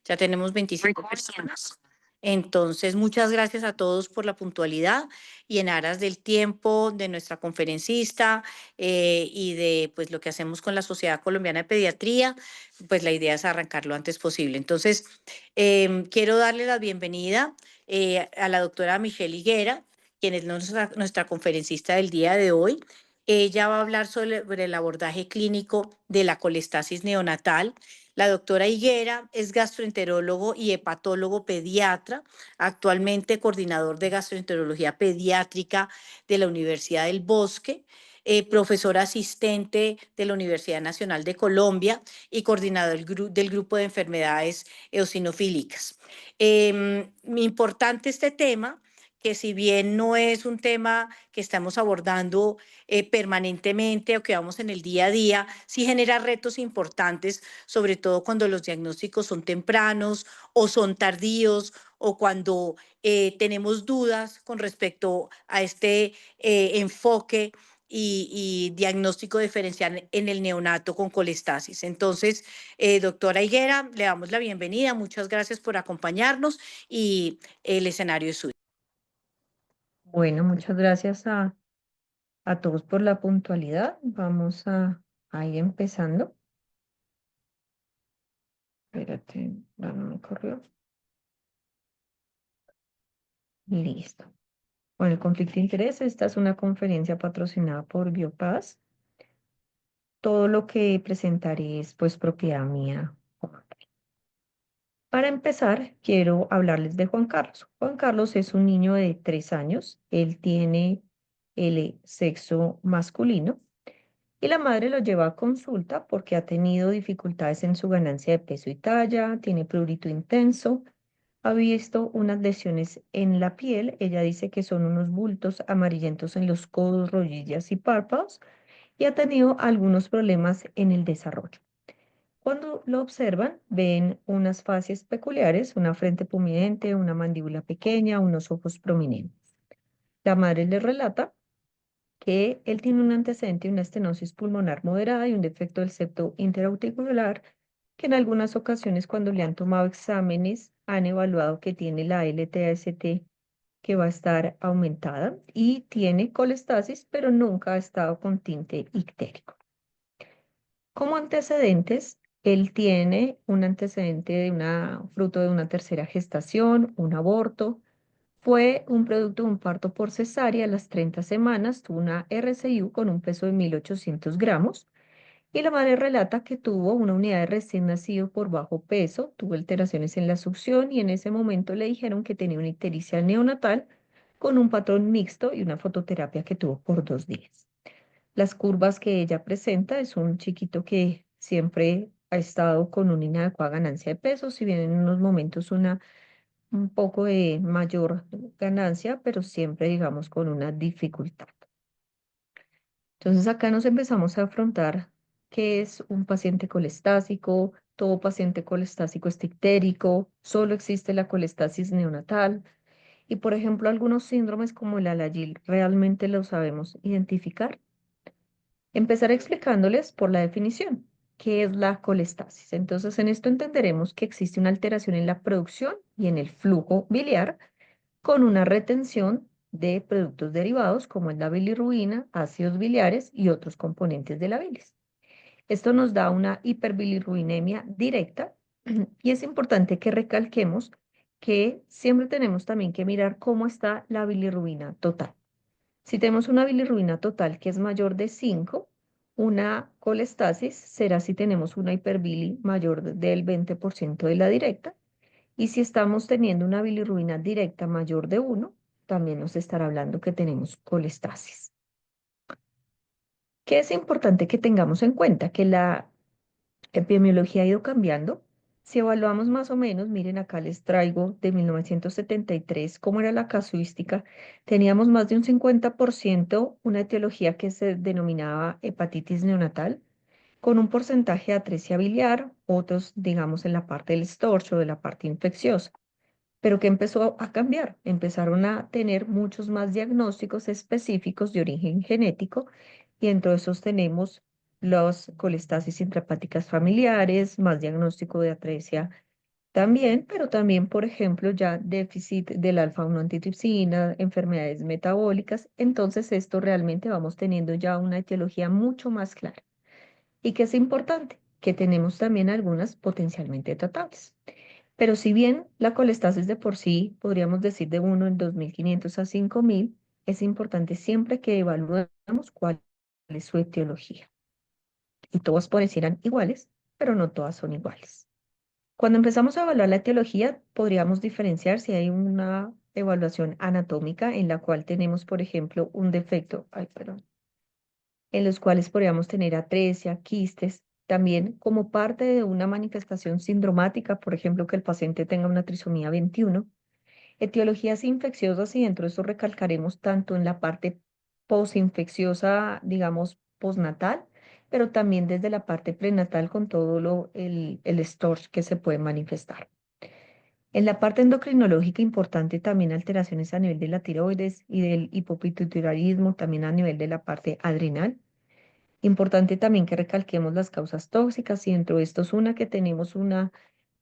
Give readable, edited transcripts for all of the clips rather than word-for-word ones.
Ya tenemos 25 personas. Entonces, muchas gracias a todos por la puntualidad y en aras del tiempo de nuestra conferencista y de pues, lo que hacemos con la Sociedad Colombiana de Pediatría, pues la idea es arrancar lo antes posible. Entonces, quiero darle la bienvenida a la doctora Michelle Higuera, quien es nuestra conferencista del día de hoy. Ella va a hablar sobre el abordaje clínico de la colestasis neonatal. La doctora Higuera es gastroenterólogo y hepatólogo pediatra, actualmente coordinador de gastroenterología pediátrica de la Universidad del Bosque, profesora asistente de la Universidad Nacional de Colombia y coordinador del grupo de enfermedades eosinofílicas. Importante este tema, que si bien no es un tema que estamos abordando permanentemente o que vamos en el día a día, sí genera retos importantes, sobre todo cuando los diagnósticos son tempranos o son tardíos o cuando tenemos dudas con respecto a este enfoque y diagnóstico diferencial en el neonato con colestasis. Entonces, doctora Higuera, le damos la bienvenida. Muchas gracias por acompañarnos y el escenario es suyo. Bueno, muchas gracias a todos por la puntualidad. Vamos a ir empezando. Espérate, no me corrió. Listo. Bueno, el conflicto de interés, esta es una conferencia patrocinada por Biopaz. Todo lo que presentaré es pues propiedad mía. Para empezar, quiero hablarles de Juan Carlos. Juan Carlos es un niño de 3 años. Él tiene el sexo masculino. Y la madre lo lleva a consulta porque ha tenido dificultades en su ganancia de peso y talla, tiene prurito intenso, ha visto unas lesiones en la piel. Ella dice que son unos bultos amarillentos en los codos, rodillas y párpados y ha tenido algunos problemas en el desarrollo. Cuando lo observan, ven unas facies peculiares, una frente prominente, una mandíbula pequeña, unos ojos prominentes. La madre le relata que él tiene un antecedente de una estenosis pulmonar moderada y un defecto del septo interauricular, que en algunas ocasiones cuando le han tomado exámenes han evaluado que tiene la LTAST que va a estar aumentada y tiene colestasis, pero nunca ha estado con tinte ictérico. Como antecedentes, él tiene un antecedente de fruto de una tercera gestación, un aborto, fue un producto de un parto por cesárea a las 30 semanas, tuvo una RCIU con un peso de 1.800 gramos y la madre relata que tuvo una unidad de recién nacido por bajo peso, tuvo alteraciones en la succión y en ese momento le dijeron que tenía una ictericia neonatal con un patrón mixto y una fototerapia que tuvo por 2 días. Las curvas que ella presenta es un chiquito que siempre ha estado con una inadecuada ganancia de peso, si bien en unos momentos un poco de mayor ganancia, pero siempre, digamos, con una dificultad. Entonces acá nos empezamos a afrontar qué es un paciente colestásico, todo paciente colestásico es ictérico, solo existe la colestasis neonatal y, por ejemplo, algunos síndromes como el Alagil, ¿realmente lo sabemos identificar? Empezar explicándoles por la definición, qué es la colestasis. Entonces, en esto entenderemos que existe una alteración en la producción y en el flujo biliar con una retención de productos derivados como es la bilirrubina, ácidos biliares y otros componentes de la bilis. Esto nos da una hiperbilirrubinemia directa y es importante que recalquemos que siempre tenemos también que mirar cómo está la bilirrubina total. Si tenemos una bilirrubina total que es mayor de 5, una colestasis será si tenemos una hiperbili mayor del 20% de la directa. Y si estamos teniendo una bilirrubina directa mayor de 1, también nos estará hablando que tenemos colestasis. ¿Qué es importante que tengamos en cuenta? Que la epidemiología ha ido cambiando. Si evaluamos más o menos, miren acá les traigo de 1973 cómo era la casuística. Teníamos más de un 50% una etiología que se denominaba hepatitis neonatal, con un porcentaje de atresia biliar, otros, digamos, en la parte del estorcho, de la parte infecciosa. Pero que empezó a cambiar, empezaron a tener muchos más diagnósticos específicos de origen genético y dentro de esos tenemos las colestasis intrahepáticas familiares, más diagnóstico de atresia también, pero también, por ejemplo, ya déficit del alfa-1 antitripsina, enfermedades metabólicas. Entonces, esto realmente vamos teniendo ya una etiología mucho más clara. ¿Y qué es importante? Que tenemos también algunas potencialmente tratables. Pero si bien la colestasis de por sí, podríamos decir de 1 en 2.500 a 5.000, es importante siempre que evaluemos cuál es su etiología. Y todas parecieran iguales, pero no todas son iguales. Cuando empezamos a evaluar la etiología, podríamos diferenciar si hay una evaluación anatómica en la cual tenemos, por ejemplo, un defecto, ay, perdón, en los cuales podríamos tener atresia, quistes, también como parte de una manifestación sindromática, por ejemplo, que el paciente tenga una trisomía 21, etiologías infecciosas y dentro de eso recalcaremos tanto en la parte posinfecciosa, digamos, postnatal, pero también desde la parte prenatal con todo el storage que se puede manifestar. En la parte endocrinológica, importante también alteraciones a nivel de la tiroides y del hipopituitarismo, también a nivel de la parte adrenal. Importante también que recalquemos las causas tóxicas y dentro de estos una que tenemos una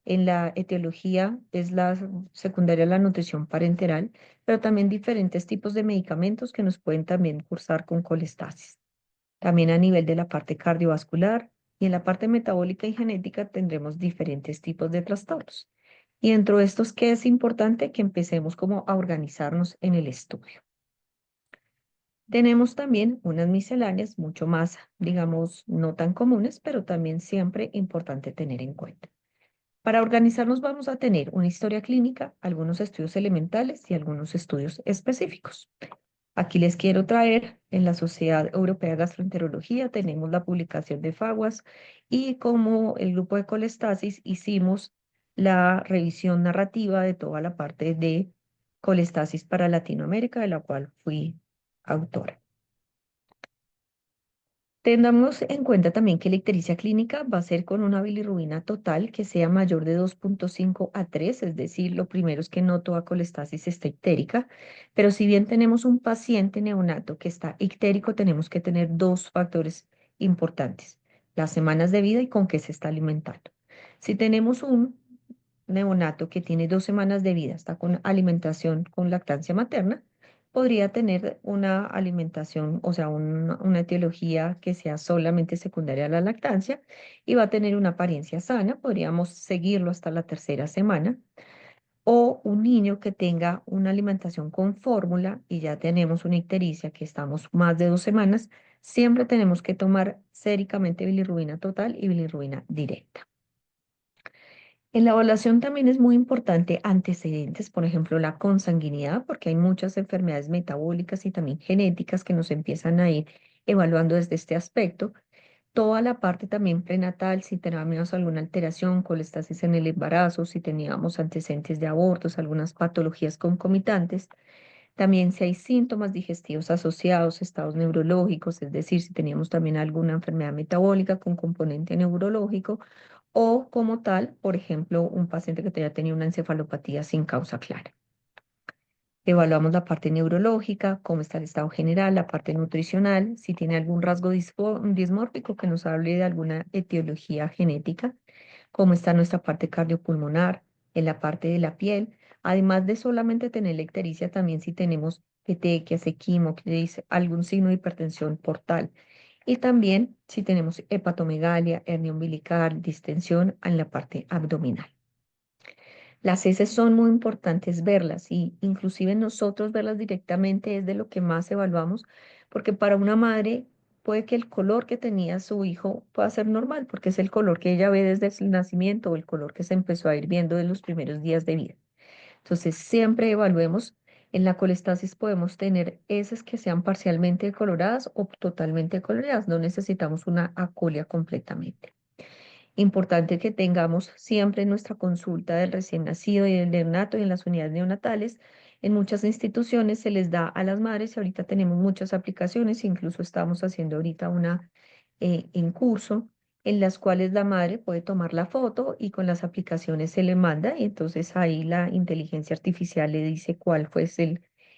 en la etiología es la secundaria a la nutrición parenteral, pero también diferentes tipos de medicamentos que nos pueden también cursar con colestasis. También a nivel de la parte cardiovascular y en la parte metabólica y genética tendremos diferentes tipos de trastornos. Y dentro de estos, ¿qué es importante? Que empecemos como a organizarnos en el estudio. Tenemos también unas misceláneas mucho más, digamos, no tan comunes, pero también siempre importante tener en cuenta. Para organizarnos vamos a tener una historia clínica, algunos estudios elementales y algunos estudios específicos. Aquí les quiero traer, en la Sociedad Europea de Gastroenterología tenemos la publicación de FAGUAS y como el grupo de colestasis hicimos la revisión narrativa de toda la parte de colestasis para Latinoamérica, de la cual fui autora. Tengamos en cuenta también que la ictericia clínica va a ser con una bilirrubina total que sea mayor de 2,5 a 3, es decir, lo primero es que no toda colestasis está ictérica, pero si bien tenemos un paciente neonato que está ictérico, tenemos que tener dos factores importantes, las semanas de vida y con qué se está alimentando. Si tenemos un neonato que tiene 2 semanas de vida, está con alimentación con lactancia materna, podría tener una alimentación, o sea, una etiología que sea solamente secundaria a la lactancia y va a tener una apariencia sana, podríamos seguirlo hasta la 3.ª semana, o un niño que tenga una alimentación con fórmula y ya tenemos una ictericia que estamos más de 2 semanas, siempre tenemos que tomar séricamente bilirrubina total y bilirrubina directa. En la evaluación también es muy importante antecedentes, por ejemplo, la consanguinidad, porque hay muchas enfermedades metabólicas y también genéticas que nos empiezan a ir evaluando desde este aspecto. Toda la parte también prenatal, si teníamos alguna alteración, colestasis en el embarazo, si teníamos antecedentes de abortos, algunas patologías concomitantes. También si hay síntomas digestivos asociados, estados neurológicos, es decir, si teníamos también alguna enfermedad metabólica con componente neurológico o como tal, por ejemplo, un paciente que haya tenido una encefalopatía sin causa clara. Evaluamos la parte neurológica, cómo está el estado general, la parte nutricional, si tiene algún rasgo dismórfico que nos hable de alguna etiología genética, cómo está nuestra parte cardiopulmonar, en la parte de la piel, además de solamente tener la ictericia, también si tenemos petequias, equimosis, algún signo de hipertensión portal. Y también si tenemos hepatomegalia, hernia umbilical, distensión en la parte abdominal. Las heces son muy importantes verlas y inclusive nosotros verlas directamente es de lo que más evaluamos, porque para una madre puede que el color que tenía su hijo pueda ser normal, porque es el color que ella ve desde el nacimiento o el color que se empezó a ir viendo en los primeros días de vida. Entonces, siempre evaluemos. En la colestasis podemos tener heces que sean parcialmente coloradas o totalmente coloradas. No necesitamos una acolia completamente. Importante que tengamos siempre nuestra consulta del recién nacido y del neonato y en las unidades neonatales. En muchas instituciones se les da a las madres y ahorita tenemos muchas aplicaciones, incluso estamos haciendo ahorita una en curso en las cuales la madre puede tomar la foto y con las aplicaciones se le manda y entonces ahí la inteligencia artificial le dice cuál fue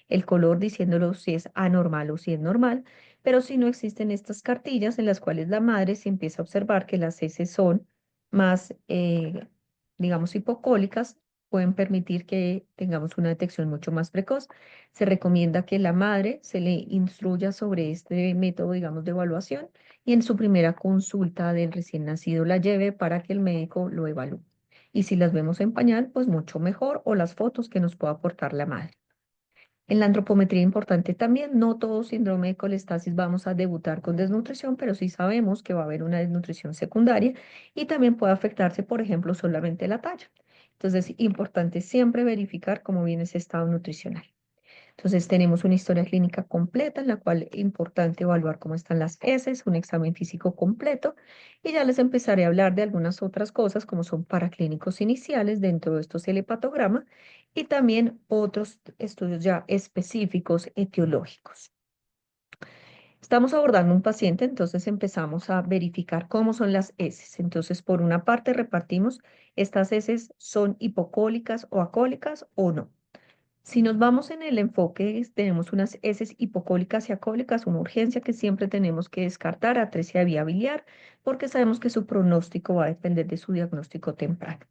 el color, diciéndolo si es anormal o si es normal. Pero si no existen estas cartillas en las cuales la madre se empieza a observar que las heces son más digamos, hipocólicas, pueden permitir que tengamos una detección mucho más precoz. Se recomienda que la madre se le instruya sobre este método, digamos, de evaluación y en su primera consulta del recién nacido la lleve para que el médico lo evalúe. Y si las vemos en pañal, pues mucho mejor, o las fotos que nos pueda aportar la madre. En la antropometría importante también, no todo síndrome de colestasis vamos a debutar con desnutrición, pero sí sabemos que va a haber una desnutrición secundaria y también puede afectarse, por ejemplo, solamente la talla. Entonces, importante siempre verificar cómo viene ese estado nutricional. Entonces, tenemos una historia clínica completa en la cual es importante evaluar cómo están las heces, un examen físico completo, y ya les empezaré a hablar de algunas otras cosas como son paraclínicos iniciales, dentro de estos el hepatograma, y también otros estudios ya específicos etiológicos. Estamos abordando un paciente, entonces empezamos a verificar cómo son las heces. Entonces, por una parte, repartimos estas heces son hipocólicas o acólicas o no. Si nos vamos en el enfoque, tenemos unas heces hipocólicas y acólicas, una urgencia que siempre tenemos que descartar, atresia de vía biliar, porque sabemos que su pronóstico va a depender de su diagnóstico temprano.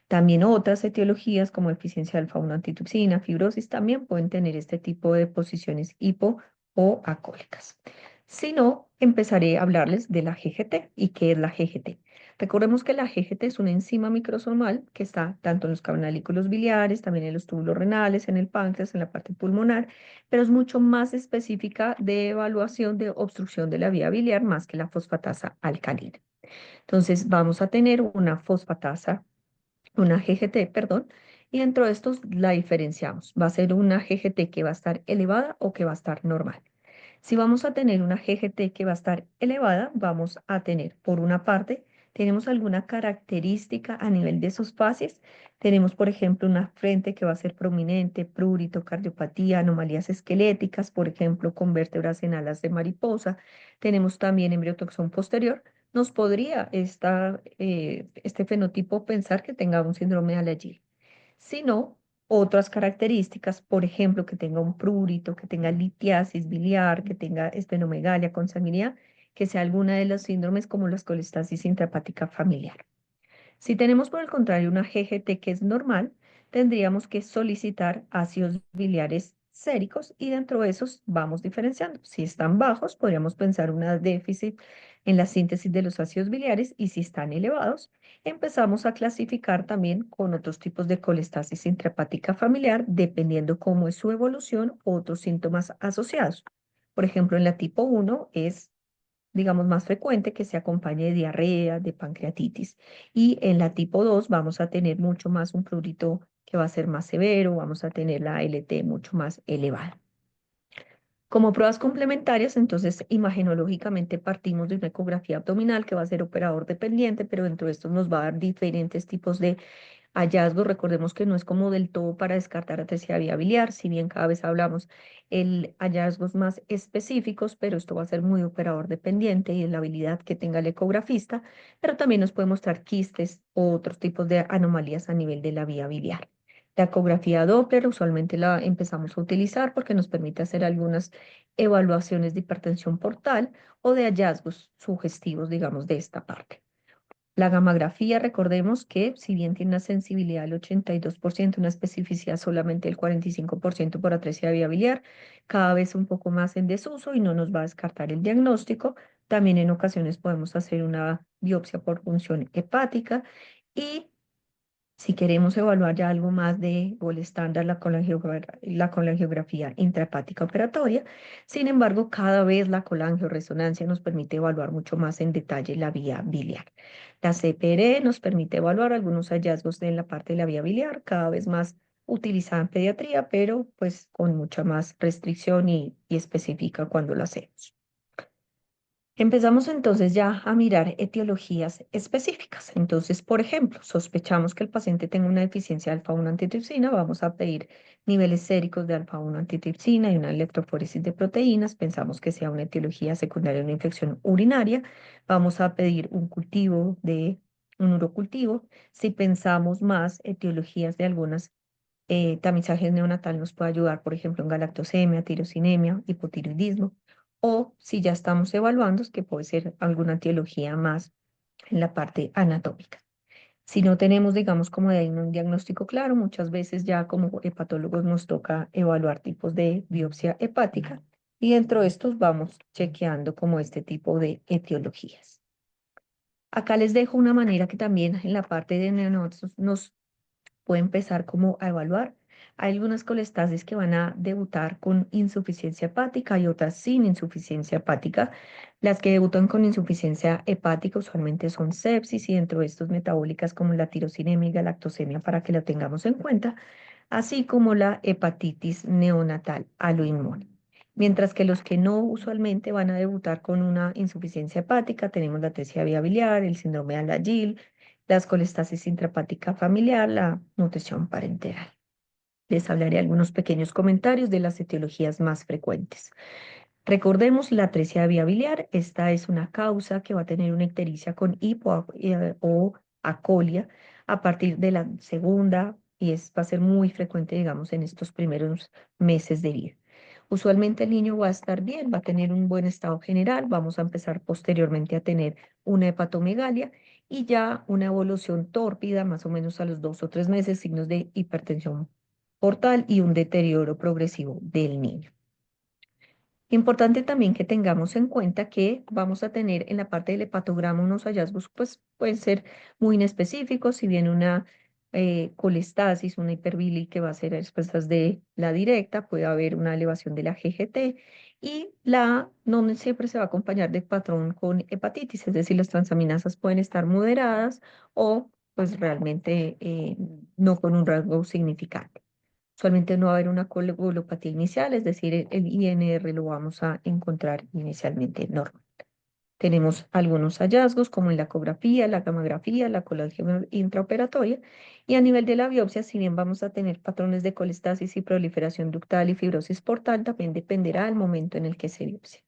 También otras etiologías como deficiencia de alfa-1 antituxina, fibrosis, también pueden tener este tipo de posiciones hipo o acólicas. Si no, empezaré a hablarles de la GGT. ¿Y qué es la GGT? Recordemos que la GGT es una enzima microsomal que está tanto en los canalículos biliares, también en los túbulos renales, en el páncreas, en la parte pulmonar, pero es mucho más específica de evaluación de obstrucción de la vía biliar más que la fosfatasa alcalina. Entonces vamos a tener una GGT, perdón, y dentro de estos la diferenciamos. Va a ser una GGT que va a estar elevada o que va a estar normal. Si vamos a tener una GGT que va a estar elevada, vamos a tener, por una parte, tenemos alguna característica a nivel de sus fases. Tenemos, por ejemplo, una frente que va a ser prominente, prurito, cardiopatía, anomalías esqueléticas, por ejemplo, con vértebras en alas de mariposa. Tenemos también embriotoxón posterior. Nos podría este fenotipo pensar que tenga un síndrome de Alagille, sino otras características, por ejemplo, que tenga un prurito, que tenga litiasis biliar, que tenga esplenomegalia, consanguinidad, que sea alguna de los síndromes como la colestasis intrahepática familiar. Si tenemos por el contrario una GGT que es normal, tendríamos que solicitar ácidos biliares séricos y dentro de esos vamos diferenciando. Si están bajos, podríamos pensar una déficit en la síntesis de los ácidos biliares y si están elevados, empezamos a clasificar también con otros tipos de colestasis intrahepática familiar, dependiendo cómo es su evolución o otros síntomas asociados. Por ejemplo, en la tipo 1 es digamos, más frecuente que se acompañe de diarrea, de pancreatitis. Y en la tipo 2 vamos a tener mucho más un prurito que va a ser más severo, vamos a tener la LT mucho más elevada. Como pruebas complementarias, entonces, imagenológicamente partimos de una ecografía abdominal que va a ser operador dependiente, pero dentro de estos nos va a dar diferentes tipos de hallazgos. Recordemos que no es como del todo para descartar atresia vía biliar, si bien cada vez hablamos el hallazgos más específicos, pero esto va a ser muy operador dependiente y de la habilidad que tenga el ecografista, pero también nos puede mostrar quistes o otros tipos de anomalías a nivel de la vía biliar. La ecografía Doppler usualmente la empezamos a utilizar porque nos permite hacer algunas evaluaciones de hipertensión portal o de hallazgos sugestivos, digamos, de esta parte. La gammagrafía, recordemos que si bien tiene una sensibilidad del 82%, una especificidad solamente del 45% por atresia vía biliar, cada vez un poco más en desuso y no nos va a descartar el diagnóstico. También en ocasiones podemos hacer una biopsia por función hepática y si queremos evaluar ya algo más de gol estándar, la colangiografía intrahepática operatoria. Sin embargo, cada vez la colangioresonancia nos permite evaluar mucho más en detalle la vía biliar. La CPR nos permite evaluar algunos hallazgos en la parte de la vía biliar, cada vez más utilizada en pediatría, pero pues con mucha más restricción y específica cuando lo hacemos. Empezamos entonces ya a mirar etiologías específicas. Entonces, por ejemplo, sospechamos que el paciente tenga una deficiencia de alfa-1 antitrypsina, vamos a pedir niveles séricos de alfa-1 antitrypsina y una electroforesis de proteínas. Pensamos que sea una etiología secundaria de una infección urinaria. Vamos a pedir un urocultivo. Si pensamos más etiologías de algunas tamizajes neonatal nos puede ayudar, por ejemplo, en galactosemia, tirosinemia, hipotiroidismo, o si ya estamos evaluando, es que puede ser alguna etiología más en la parte anatómica. Si no tenemos, digamos, como de ahí un diagnóstico claro, muchas veces ya como hepatólogos nos toca evaluar tipos de biopsia hepática y dentro de estos vamos chequeando como este tipo de etiologías. Acá les dejo una manera que también en la parte de neonatos nos puede empezar como a evaluar. Hay algunas colestasis que van a debutar con insuficiencia hepática y otras sin insuficiencia hepática. Las que debutan con insuficiencia hepática usualmente son sepsis y dentro de estos metabólicas como la tirosinemia y galactosemia para que lo tengamos en cuenta, así como la hepatitis neonatal aloinmune. Mientras que los que no usualmente van a debutar con una insuficiencia hepática, tenemos la atresia vía biliar, el síndrome de Alagil, la colestasis intrahepática familiar, la nutrición parenteral. Les hablaré algunos pequeños comentarios de las etiologías más frecuentes. Recordemos la atresia de vía biliar. Esta es una causa que va a tener una ictericia con hipo o acolia a partir de la segunda y va a ser muy frecuente, digamos, en estos primeros meses de vida. Usualmente el niño va a estar bien, va a tener un buen estado general, vamos a empezar posteriormente a tener una hepatomegalia y ya una evolución tórpida, más o menos a los 2 o 3 meses, signos de hipertensión portal y un deterioro progresivo del niño. Importante también que tengamos en cuenta que vamos a tener en la parte del hepatograma unos hallazgos, pues pueden ser muy inespecíficos, si bien una colestasis, una hiperbili que va a ser a expensas de la directa, puede haber una elevación de la GGT y la no siempre se va a acompañar de patrón con hepatitis, es decir, las transaminasas pueden estar moderadas o pues realmente no con un rasgo significante. Usualmente no va a haber una coagulopatía inicial, es decir, el INR lo vamos a encontrar inicialmente normal. Tenemos algunos hallazgos como en la ecografía, la gamografía, la coladogenia intraoperatoria y a nivel de la biopsia, si bien vamos a tener patrones de colestasis y proliferación ductal y fibrosis portal, también dependerá del momento en el que se biopsia.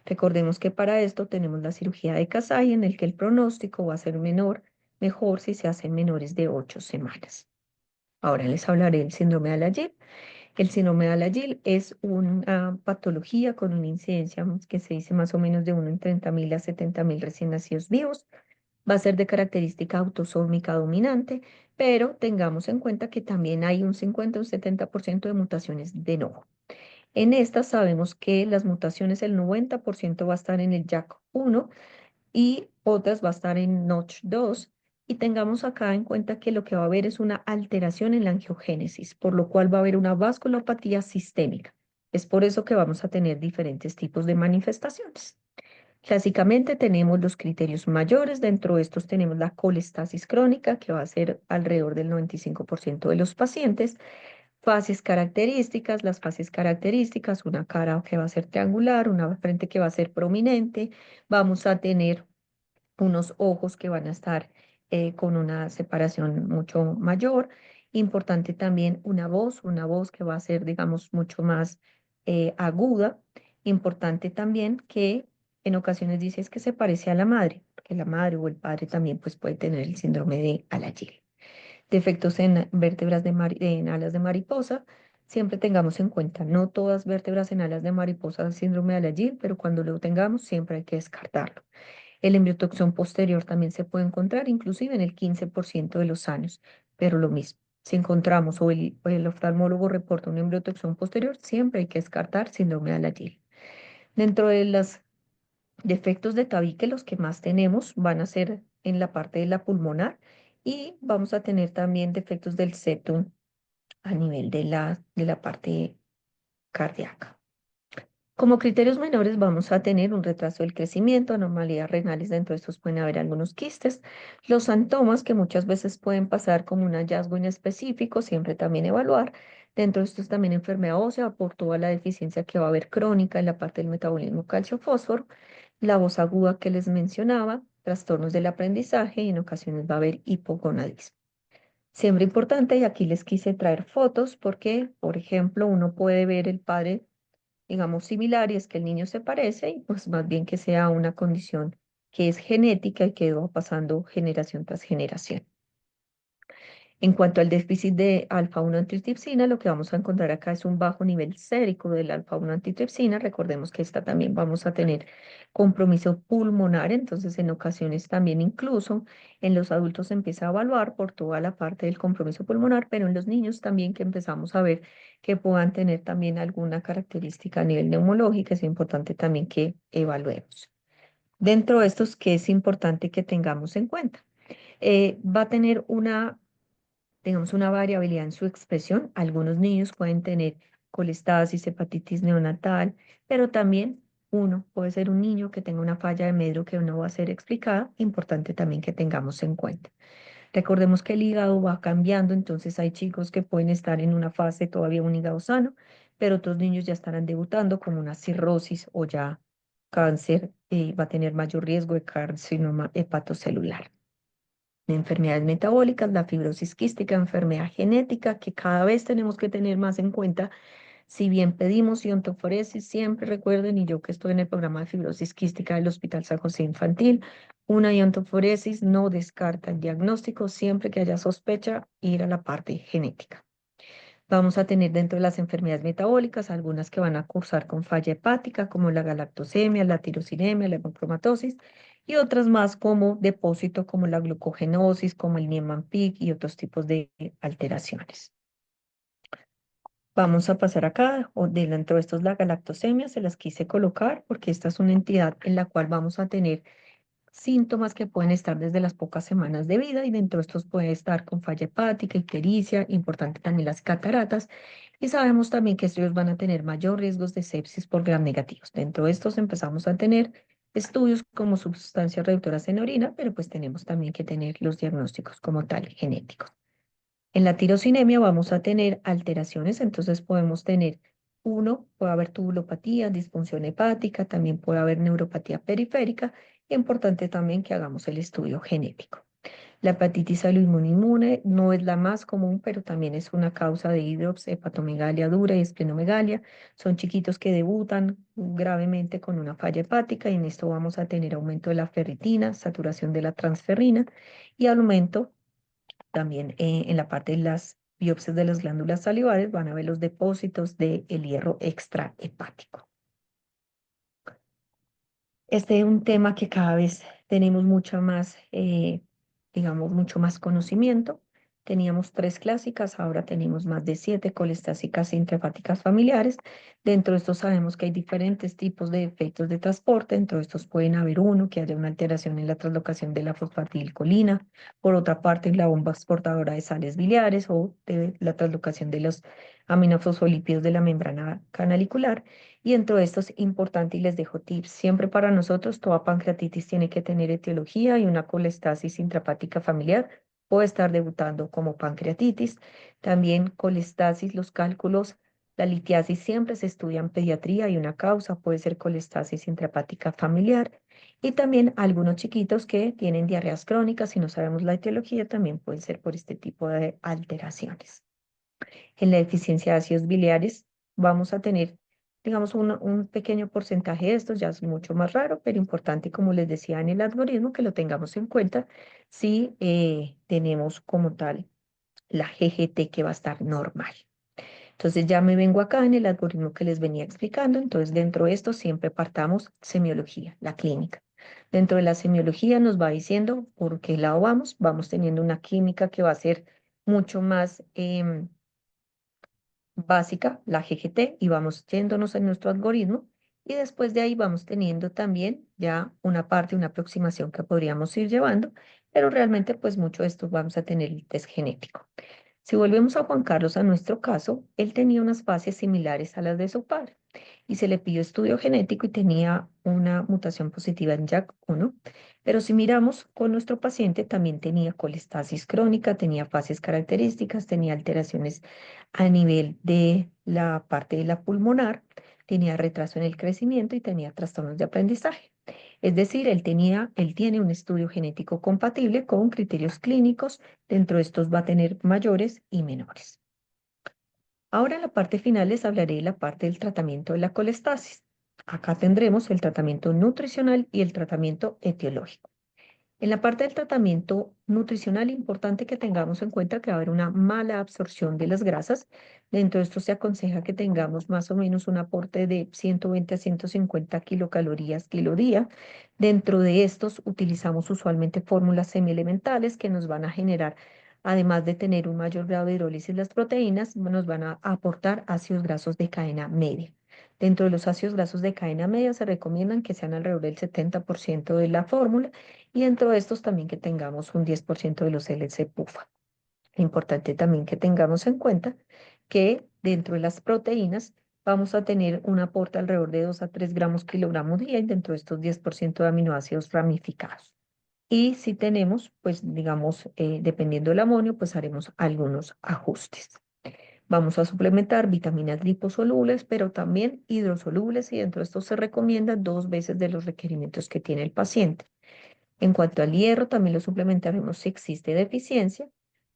Recordemos que para esto tenemos la cirugía de Kasai en el que el pronóstico va a ser mejor si se hacen menores de 8 semanas. Ahora les hablaré del síndrome de Alagille. El síndrome de Alagille es una patología con una incidencia que se dice más o menos de 1 en 30.000 a 70.000 recién nacidos vivos. Va a ser de característica autosómica dominante, pero tengamos en cuenta que también hay un 50 o un 70% de mutaciones de novo. En estas sabemos que las mutaciones, el 90% va a estar en el JAK1 y otras va a estar en Notch 2. Y tengamos acá en cuenta que lo que va a haber es una alteración en la angiogénesis, por lo cual va a haber una vasculopatía sistémica. Es por eso que vamos a tener diferentes tipos de manifestaciones. Clásicamente tenemos los criterios mayores, dentro de estos tenemos la colestasis crónica, que va a ser alrededor del 95% de los pacientes. Fases características, las fases características, una cara que va a ser triangular, una frente que va a ser prominente, vamos a tener unos ojos que van a estar con una separación mucho mayor. Importante también una voz que va a ser, digamos, mucho más aguda. Importante también que en ocasiones dices que se parece a la madre, porque la madre o el padre también pues, puede tener el síndrome de Alagille. Defectos en vértebras en alas de mariposa. Siempre tengamos en cuenta, no todas vértebras en alas de mariposa dan síndrome de Alagille, pero cuando lo tengamos siempre hay que descartarlo. El embriotoxón posterior también se puede encontrar inclusive en el 15% de los años, pero lo mismo. Si encontramos o el oftalmólogo reporta un embriotoxón posterior, siempre hay que descartar síndrome de Alagille. Dentro de los defectos de tabique, los que más tenemos van a ser en la parte de la pulmonar y vamos a tener también defectos del septum a nivel de la parte cardíaca. Como criterios menores vamos a tener un retraso del crecimiento, anormalidades renales, dentro de estos pueden haber algunos quistes, los santomas que muchas veces pueden pasar como un hallazgo inespecífico, siempre también evaluar, dentro de estos también enfermedad ósea por toda la deficiencia que va a haber crónica en la parte del metabolismo calcio-fósforo, la voz aguda que les mencionaba, trastornos del aprendizaje y en ocasiones va a haber hipogonadismo. Siempre importante, y aquí les quise traer fotos porque, por ejemplo, uno puede ver el padre digamos, similar y es que el niño se parece y pues más bien que sea una condición que es genética y que va pasando generación tras generación. En cuanto al déficit de alfa-1 antitripsina, lo que vamos a encontrar acá es un bajo nivel sérico del alfa-1 antitripsina. Recordemos que esta también vamos a tener compromiso pulmonar, entonces en ocasiones también incluso en los adultos se empieza a evaluar por toda la parte del compromiso pulmonar, pero en los niños también que empezamos a ver que puedan tener también alguna característica a nivel neumológico, es importante también que evaluemos. Dentro de estos, ¿qué es importante que tengamos en cuenta? Va a tener digamos, una variabilidad en su expresión. Algunos niños pueden tener colestasis, hepatitis neonatal, pero también uno puede ser un niño que tenga una falla de medro que no va a ser explicada, importante también que tengamos en cuenta. Recordemos que el hígado va cambiando, entonces hay chicos que pueden estar en una fase todavía un hígado sano, pero otros niños ya estarán debutando con una cirrosis o ya cáncer y va a tener mayor riesgo de carcinoma hepatocelular. Enfermedades metabólicas, la fibrosis quística, enfermedad genética que cada vez tenemos que tener más en cuenta. Si bien pedimos iontoforesis, siempre recuerden, y yo que estoy en el programa de fibrosis quística del Hospital San José Infantil, una iontoforesis no descarta el diagnóstico siempre que haya sospecha ir a la parte genética. Vamos a tener dentro de las enfermedades metabólicas algunas que van a cursar con falla hepática, como la galactosemia, la tirosinemia, la hemocromatosis, y otras más como depósito, como la glucogenosis, como el Niemann-Pick y otros tipos de alteraciones. Vamos a pasar acá, o dentro de estos la galactosemia, se las quise colocar porque esta es una entidad en la cual vamos a tener síntomas que pueden estar desde las pocas semanas de vida y dentro de estos puede estar con falla hepática, ictericia, importante también las cataratas y sabemos también que ellos van a tener mayor riesgos de sepsis por gram negativos. Dentro de estos empezamos a tener estudios como sustancias reductoras en orina, pero pues tenemos también que tener los diagnósticos como tal genéticos. En la tirosinemia vamos a tener alteraciones, entonces podemos tener puede haber tubulopatía, disfunción hepática, también puede haber neuropatía periférica. Importante también que hagamos el estudio genético. La hepatitis alloinmune no es la más común, pero también es una causa de hidrops, hepatomegalia dura y esplenomegalia. Son chiquitos que debutan gravemente con una falla hepática y en esto vamos a tener aumento de la ferritina, saturación de la transferrina y aumento también en la parte de las biopsias de las glándulas salivares van a ver los depósitos de el hierro extrahepático. Este es un tema que cada vez tenemos mucha más, digamos, mucho más conocimiento. Teníamos 3 clásicas, ahora tenemos más de 7 colestásicas intrahepáticas familiares. Dentro de estos sabemos que hay diferentes tipos de efectos de transporte. Dentro de estos pueden haber uno, que haya una alteración en la translocación de la fosfatidilcolina. Por otra parte, la bomba exportadora de sales biliares o de la translocación de los aminofosfolípidos de la membrana canalicular. Y dentro de esto es importante y les dejo tips. Siempre para nosotros toda pancreatitis tiene que tener etiología y una colestasis intrahepática familiar puede estar debutando como pancreatitis. También colestasis, los cálculos, la litiasis siempre se estudia en pediatría y una causa puede ser colestasis intrahepática familiar. Y también algunos chiquitos que tienen diarreas crónicas, si no sabemos la etiología, también pueden ser por este tipo de alteraciones. En la deficiencia de ácidos biliares vamos a tener, digamos, un pequeño porcentaje de estos, ya es mucho más raro, pero importante, como les decía en el algoritmo, que lo tengamos en cuenta si tenemos como tal la GGT que va a estar normal. Entonces ya me vengo acá en el algoritmo que les venía explicando, entonces dentro de esto siempre partamos semiología, la clínica. Dentro de la semiología nos va diciendo por qué lado vamos teniendo una química que va a ser mucho más básica, la GGT, y vamos yéndonos en nuestro algoritmo. Y después de ahí vamos teniendo también ya una parte, una aproximación que podríamos ir llevando, pero realmente pues mucho de esto vamos a tener el test genético. Si volvemos a Juan Carlos, a nuestro caso, él tenía unas fases similares a las de su padre y se le pidió estudio genético y tenía una mutación positiva en JAK1, pero si miramos con nuestro paciente también tenía colestasis crónica, tenía fases características, tenía alteraciones a nivel de la parte de la pulmonar, tenía retraso en el crecimiento y tenía trastornos de aprendizaje. Es decir, él tiene un estudio genético compatible con criterios clínicos. Dentro de estos va a tener mayores y menores. Ahora en la parte final les hablaré de la parte del tratamiento de la colestasis. Acá tendremos el tratamiento nutricional y el tratamiento etiológico. En la parte del tratamiento nutricional, importante que tengamos en cuenta que va a haber una mala absorción de las grasas. Dentro de esto se aconseja que tengamos más o menos un aporte de 120 a 150 kilocalorías kilo día. Dentro de estos utilizamos usualmente fórmulas semielementales que nos van a generar, además de tener un mayor grado de hidrólisis las proteínas, nos van a aportar ácidos grasos de cadena media. Dentro de los ácidos grasos de cadena media se recomiendan que sean alrededor del 70% de la fórmula y dentro de estos también que tengamos un 10% de los LC-PUFA. Importante también que tengamos en cuenta que dentro de las proteínas vamos a tener un aporte alrededor de 2 a 3 gramos kilogramos día y dentro de estos 10% de aminoácidos ramificados. Y si tenemos, pues digamos, dependiendo del amonio, pues haremos algunos ajustes. Vamos a suplementar vitaminas liposolubles, pero también hidrosolubles y dentro de estos se recomienda 2 veces de los requerimientos que tiene el paciente. En cuanto al hierro, también lo suplementaremos si existe deficiencia.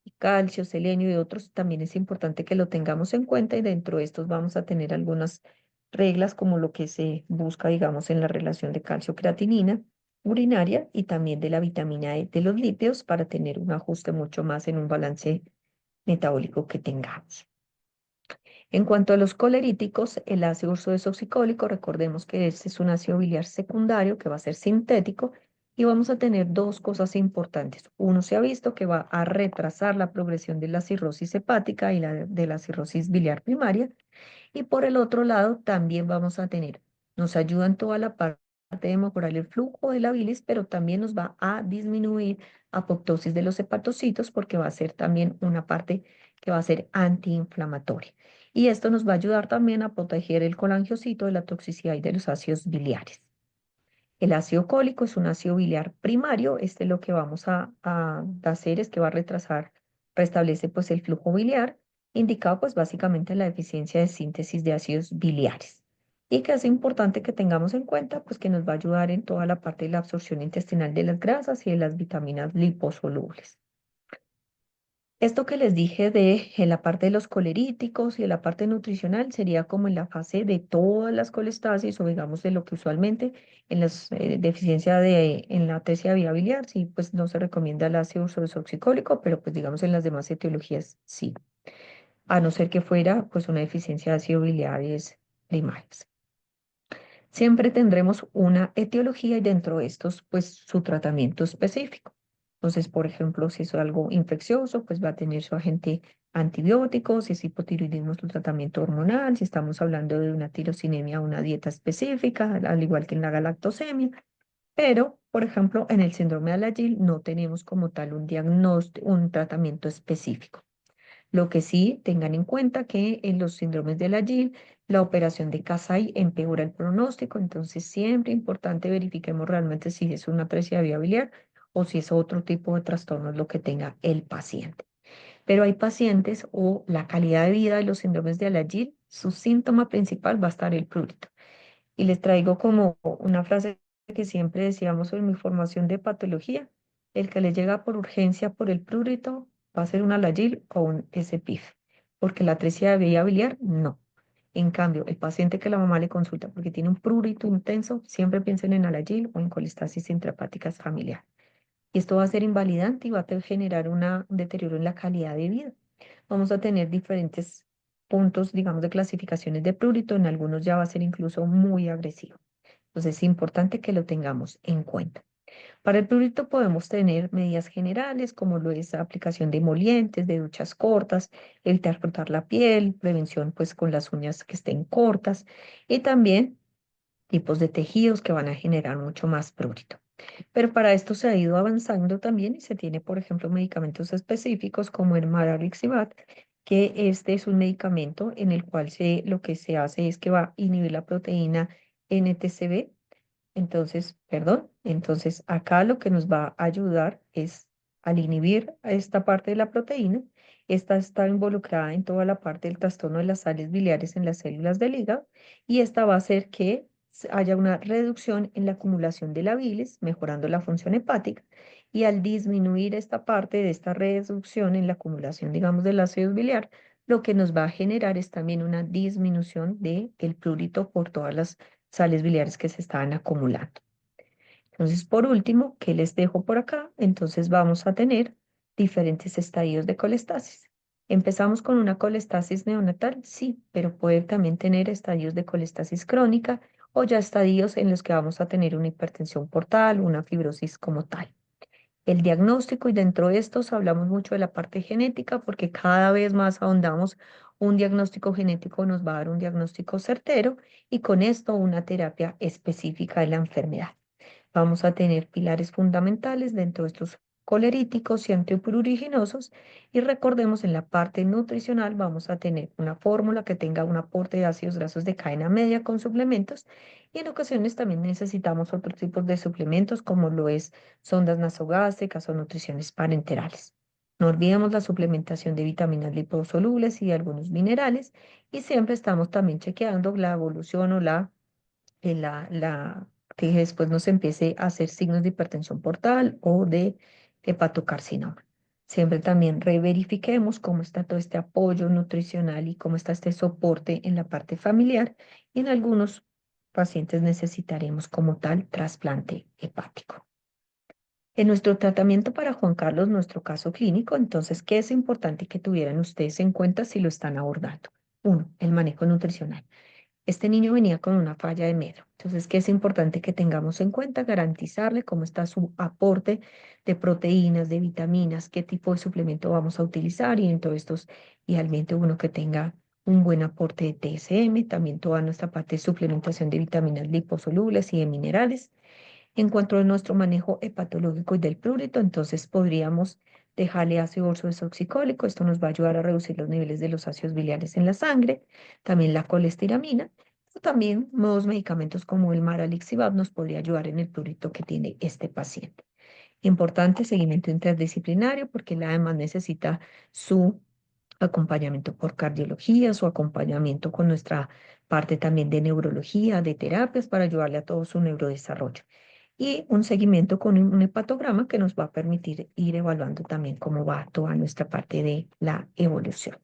Y calcio, selenio y otros, también es importante que lo tengamos en cuenta y dentro de estos vamos a tener algunas reglas como lo que se busca, digamos, en la relación de calcio-creatinina urinaria y también de la vitamina E de los lípidos para tener un ajuste mucho más en un balance metabólico que tengamos. En cuanto a los coleríticos, el ácido ursodesoxicólico, recordemos que este es un ácido biliar secundario que va a ser sintético y vamos a tener dos cosas importantes. Uno, se ha visto que va a retrasar la progresión de la cirrosis hepática y de la cirrosis biliar primaria. Y por el otro lado, también vamos a tener, nos ayuda en toda la parte de mejorar el flujo de la bilis, pero también nos va a disminuir apoptosis de los hepatocitos porque va a ser también una parte que va a ser antiinflamatoria. Y esto nos va a ayudar también a proteger el colangiocito de la toxicidad y de los ácidos biliares. El ácido cólico es un ácido biliar primario. Este lo que vamos a hacer es que va a retrasar, restablece pues el flujo biliar, indicado pues básicamente en la deficiencia de síntesis de ácidos biliares. Y que es importante que tengamos en cuenta pues que nos va a ayudar en toda la parte de la absorción intestinal de las grasas y de las vitaminas liposolubles. Esto que les dije de en la parte de los coleríticos y de la parte nutricional sería como en la fase de todas las colestasis o digamos de lo que usualmente en las deficiencias en la atresia vía biliar, sí, pues no se recomienda el ácido ursodesoxicólico, pero pues digamos en las demás etiologías sí, a no ser que fuera pues una deficiencia de ácido biliares primarias. Siempre tendremos una etiología y dentro de estos, pues su tratamiento específico. Entonces, por ejemplo, si es algo infeccioso, pues va a tener su agente antibiótico, si es hipotiroidismo, su tratamiento hormonal, si estamos hablando de una tirosinemia, una dieta específica, al igual que en la galactosemia. Pero, por ejemplo, en el síndrome de Alagil no tenemos como tal un diagnóstico, un tratamiento específico. Lo que sí, tengan en cuenta que en los síndromes de la GIL, la operación de Kasai empeora el pronóstico, entonces siempre importante verifiquemos realmente si es una atresia de vía biliar o si es otro tipo de trastorno lo que tenga el paciente. Pero hay pacientes o la calidad de vida de los síndromes de Alagil, su síntoma principal va a estar el prurito. Y les traigo como una frase que siempre decíamos en mi formación de patología, el que le llega por urgencia por el prurito va a ser un Alagil o un SPIF, porque la atresia de vía biliar no. En cambio, el paciente que la mamá le consulta porque tiene un prurito intenso, siempre piensen en Alagil o en colestasis intrahepática familiar. Y esto va a ser invalidante y va a generar un deterioro en la calidad de vida. Vamos a tener diferentes puntos, digamos, de clasificaciones de prurito. En algunos ya va a ser incluso muy agresivo. Entonces es importante que lo tengamos en cuenta. Para el prurito podemos tener medidas generales como lo es aplicación de emolientes, de duchas cortas, evitar frotar la piel, prevención pues con las uñas que estén cortas y también tipos de tejidos que van a generar mucho más prurito. Pero para esto se ha ido avanzando también y se tiene, por ejemplo, medicamentos específicos como el maraliximab, que este es un medicamento en el cual lo que se hace es que va a inhibir la proteína NTCB. Entonces, perdón, entonces acá lo que nos va a ayudar es al inhibir a esta parte de la proteína. Esta está involucrada en toda la parte del trastorno de las sales biliares en las células del hígado y esta va a hacer que haya una reducción en la acumulación de la bilis, mejorando la función hepática. Y al disminuir esta parte de esta reducción en la acumulación, digamos, del ácido biliar, lo que nos va a generar es también una disminución del prurito por todas las sales biliares que se estaban acumulando. Entonces, por último, ¿qué les dejo por acá? Entonces vamos a tener diferentes estadios de colestasis. ¿Empezamos con una colestasis neonatal? Sí, pero puede también tener estadios de colestasis crónica o ya estadios en los que vamos a tener una hipertensión portal, una fibrosis como tal. El diagnóstico, y dentro de estos hablamos mucho de la parte genética porque cada vez más ahondamos, un diagnóstico genético nos va a dar un diagnóstico certero y con esto una terapia específica de la enfermedad. Vamos a tener pilares fundamentales dentro de estos coleríticos y antipruriginosos y recordemos en la parte nutricional vamos a tener una fórmula que tenga un aporte de ácidos grasos de cadena media con suplementos y en ocasiones también necesitamos otros tipos de suplementos como lo es sondas nasogástricas o nutriciones parenterales. No olvidemos la suplementación de vitaminas liposolubles y de algunos minerales y siempre estamos también chequeando la evolución o que después nos empiece a hacer signos de hipertensión portal o de hepatocarcinoma. Siempre también reverifiquemos cómo está todo este apoyo nutricional y cómo está este soporte en la parte familiar. Y en algunos pacientes necesitaremos como tal trasplante hepático. En nuestro tratamiento para Juan Carlos, nuestro caso clínico, entonces, ¿qué es importante que tuvieran ustedes en cuenta si lo están abordando? Uno, el manejo nutricional. Este niño venía con una falla de medro. Entonces, ¿qué es importante que tengamos en cuenta? Garantizarle cómo está su aporte de proteínas, de vitaminas, qué tipo de suplemento vamos a utilizar y en todos estos, idealmente uno que tenga un buen aporte de TSM, también toda nuestra parte de suplementación de vitaminas liposolubles y de minerales. En cuanto a nuestro manejo hepatológico y del prurito, entonces podríamos dejarle ácido urso desoxicólico. Esto nos va a ayudar a reducir los niveles de los ácidos biliares en la sangre, también la colestiramina. O también nuevos medicamentos como el maraliximab nos podría ayudar en el prurito que tiene este paciente. Importante seguimiento interdisciplinario porque él además necesita su acompañamiento por cardiología, su acompañamiento con nuestra parte también de neurología, de terapias para ayudarle a todo su neurodesarrollo y un seguimiento con un hepatograma que nos va a permitir ir evaluando también cómo va toda nuestra parte de la evolución.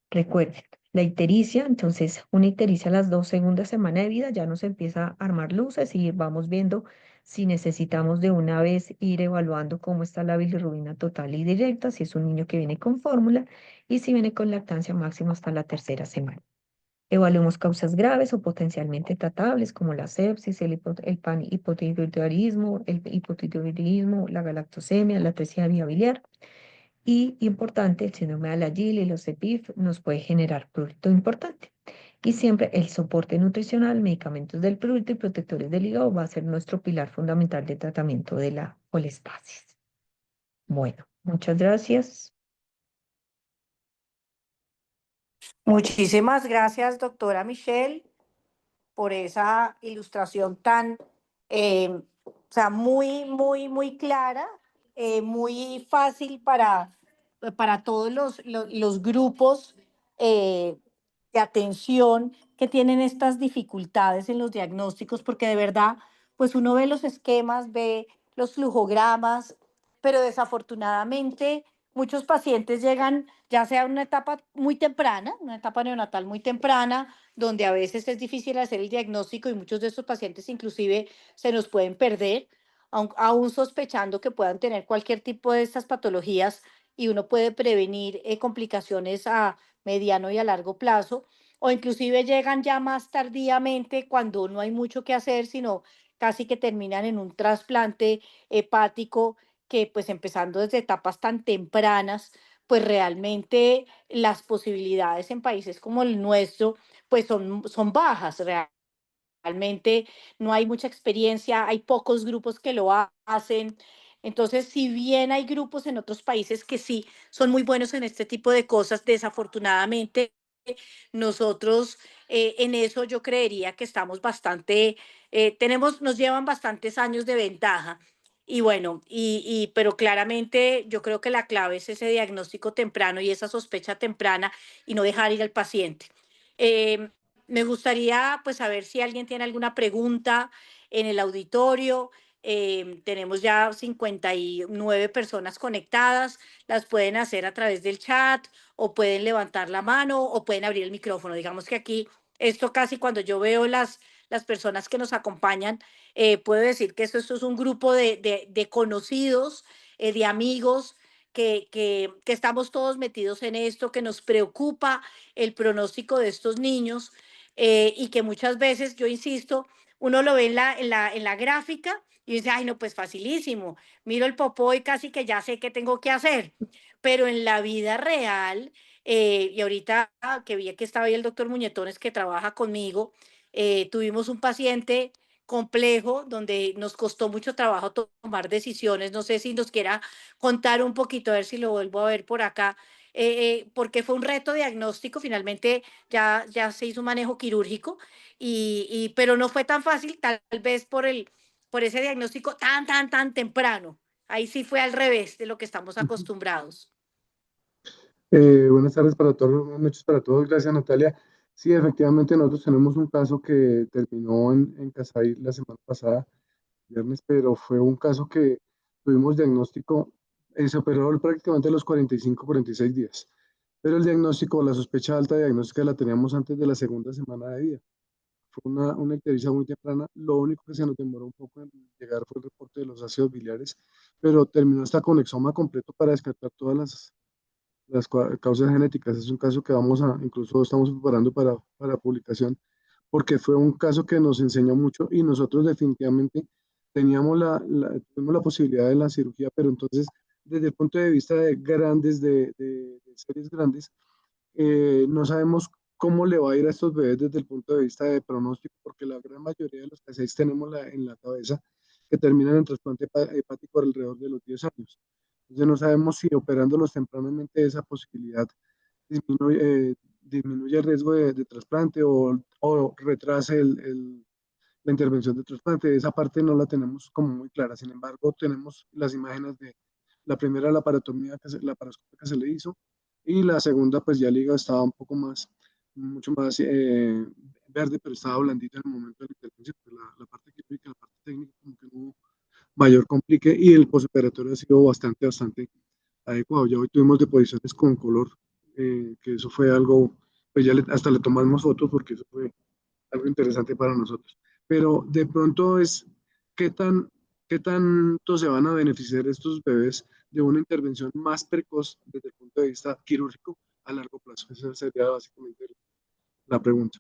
Recuerden, la ictericia, entonces una ictericia a las 2 segundas semanas de vida ya nos empieza a armar luces y vamos viendo si necesitamos de una vez ir evaluando cómo está la bilirrubina total y directa, si es un niño que viene con fórmula y si viene con lactancia máxima hasta la 3.ª semana. Evaluemos causas graves o potencialmente tratables como la sepsis, el hipotiroidismo, la galactosemia, la atresia vía biliar. Y importante, el síndrome de Alagille y los EPIF nos puede generar prurito importante. Y siempre el soporte nutricional, medicamentos del prurito y protectores del hígado va a ser nuestro pilar fundamental de tratamiento de la colestasis. Bueno, muchas gracias. Muchísimas gracias, doctora Michelle, por esa ilustración tan, o sea, muy clara, muy fácil para todos los grupos de atención que tienen estas dificultades en los diagnósticos, porque de verdad, pues uno ve los esquemas, ve los flujogramas, pero desafortunadamente muchos pacientes llegan ya sea en una etapa muy temprana, una etapa neonatal muy temprana, donde a veces es difícil hacer el diagnóstico y muchos de estos pacientes inclusive se nos pueden perder, aún sospechando que puedan tener cualquier tipo de estas patologías y uno puede prevenir complicaciones a mediano y a largo plazo, o inclusive llegan ya más tardíamente cuando no hay mucho que hacer, sino casi que terminan en un trasplante hepático que pues empezando desde etapas tan tempranas, pues realmente las posibilidades en países como el nuestro pues son bajas. Realmente no hay mucha experiencia, hay pocos grupos que lo hacen. Entonces, si bien hay grupos en otros países que sí son muy buenos en este tipo de cosas, desafortunadamente nosotros en eso yo creería que estamos bastante, nos llevan bastantes años de ventaja. Y bueno, pero claramente yo creo que la clave es ese diagnóstico temprano y esa sospecha temprana y no dejar ir al paciente. Em, Me gustaría pues saber si alguien tiene alguna pregunta en el auditorio. Tenemos ya 59 personas conectadas. Las pueden hacer a través del chat o pueden levantar la mano o pueden abrir el micrófono. Digamos que aquí, esto casi cuando yo veo las personas que nos acompañan, puedo decir que esto es un grupo de conocidos, de amigos, que estamos todos metidos en esto, que nos preocupa el pronóstico de estos niños, y que muchas veces, yo insisto, uno lo ve en la gráfica y dice, ay, no, pues facilísimo, miro el popó y casi que ya sé qué tengo que hacer. Pero en la vida real, y ahorita que vi que estaba ahí el doctor Muñetones que trabaja conmigo, tuvimos un paciente complejo donde nos costó mucho trabajo tomar decisiones. No sé si nos quiera contar un poquito, a ver si lo vuelvo a ver por acá, porque fue un reto diagnóstico, finalmente ya se hizo un manejo quirúrgico, pero no fue tan fácil, tal vez por ese diagnóstico tan temprano. Ahí sí fue al revés de lo que estamos Ujú. acostumbrados. Buenas tardes para todos, buenas noches para todos. Gracias, Natalia. Sí, efectivamente, nosotros tenemos un caso que terminó en Casay la semana pasada, viernes, pero fue un caso que tuvimos diagnóstico, se operó prácticamente a los 45, 46 días. Pero el diagnóstico, la sospecha alta diagnóstica la teníamos antes de la segunda semana de vida. Fue una ictericia muy temprana. Lo único que se nos demoró un poco en llegar fue el reporte de los ácidos biliares, pero terminó hasta con exoma completo para descartar todas las causas genéticas. Es un caso que incluso estamos preparando para publicación, porque fue un caso que nos enseñó mucho y nosotros definitivamente tuvimos la posibilidad de la cirugía, pero entonces desde el punto de vista de grandes, de series grandes, no sabemos cómo le va a ir a estos bebés desde el punto de vista de pronóstico, porque la gran mayoría de los casos tenemos en la cabeza que terminan en trasplante hepático alrededor de los 10 años. Entonces no sabemos si operándolos tempranamente esa posibilidad disminuye el riesgo de trasplante o retrase la intervención de trasplante. Esa parte no la tenemos como muy clara. Sin embargo, tenemos las imágenes de la primera laparotomía, la paroscopia que se le hizo, y la segunda, pues ya el hígado estaba un poco mucho más verde, pero estaba blandito en el momento de la intervención. Pues la parte quirúrgica, la parte técnica, como que no hubo mayor complique, y el postoperatorio ha sido bastante adecuado. Ya hoy tuvimos deposiciones con color, que eso fue algo, pues ya hasta le tomamos fotos porque eso fue algo interesante para nosotros. Pero de pronto ¿qué tan, qué tanto se van a beneficiar estos bebés de una intervención más precoz desde el punto de vista quirúrgico a largo plazo? Esa sería básicamente la pregunta.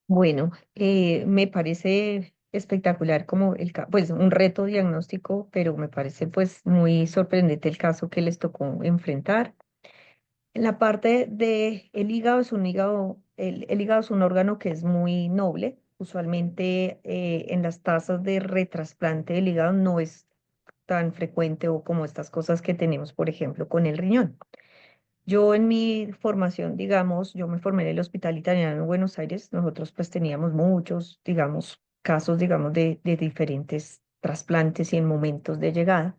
Bueno, me parece espectacular como pues un reto diagnóstico, pero me parece pues muy sorprendente el caso que les tocó enfrentar. En la parte de el hígado es un hígado, el hígado es un órgano que es muy noble. Usualmente en las tasas de retrasplante del hígado no es tan frecuente o como estas cosas que tenemos, por ejemplo, con el riñón. Yo en mi formación, digamos, yo me formé en el Hospital Italiano en Buenos Aires. Nosotros pues teníamos muchos, digamos, casos, digamos, de diferentes trasplantes y en momentos de llegada.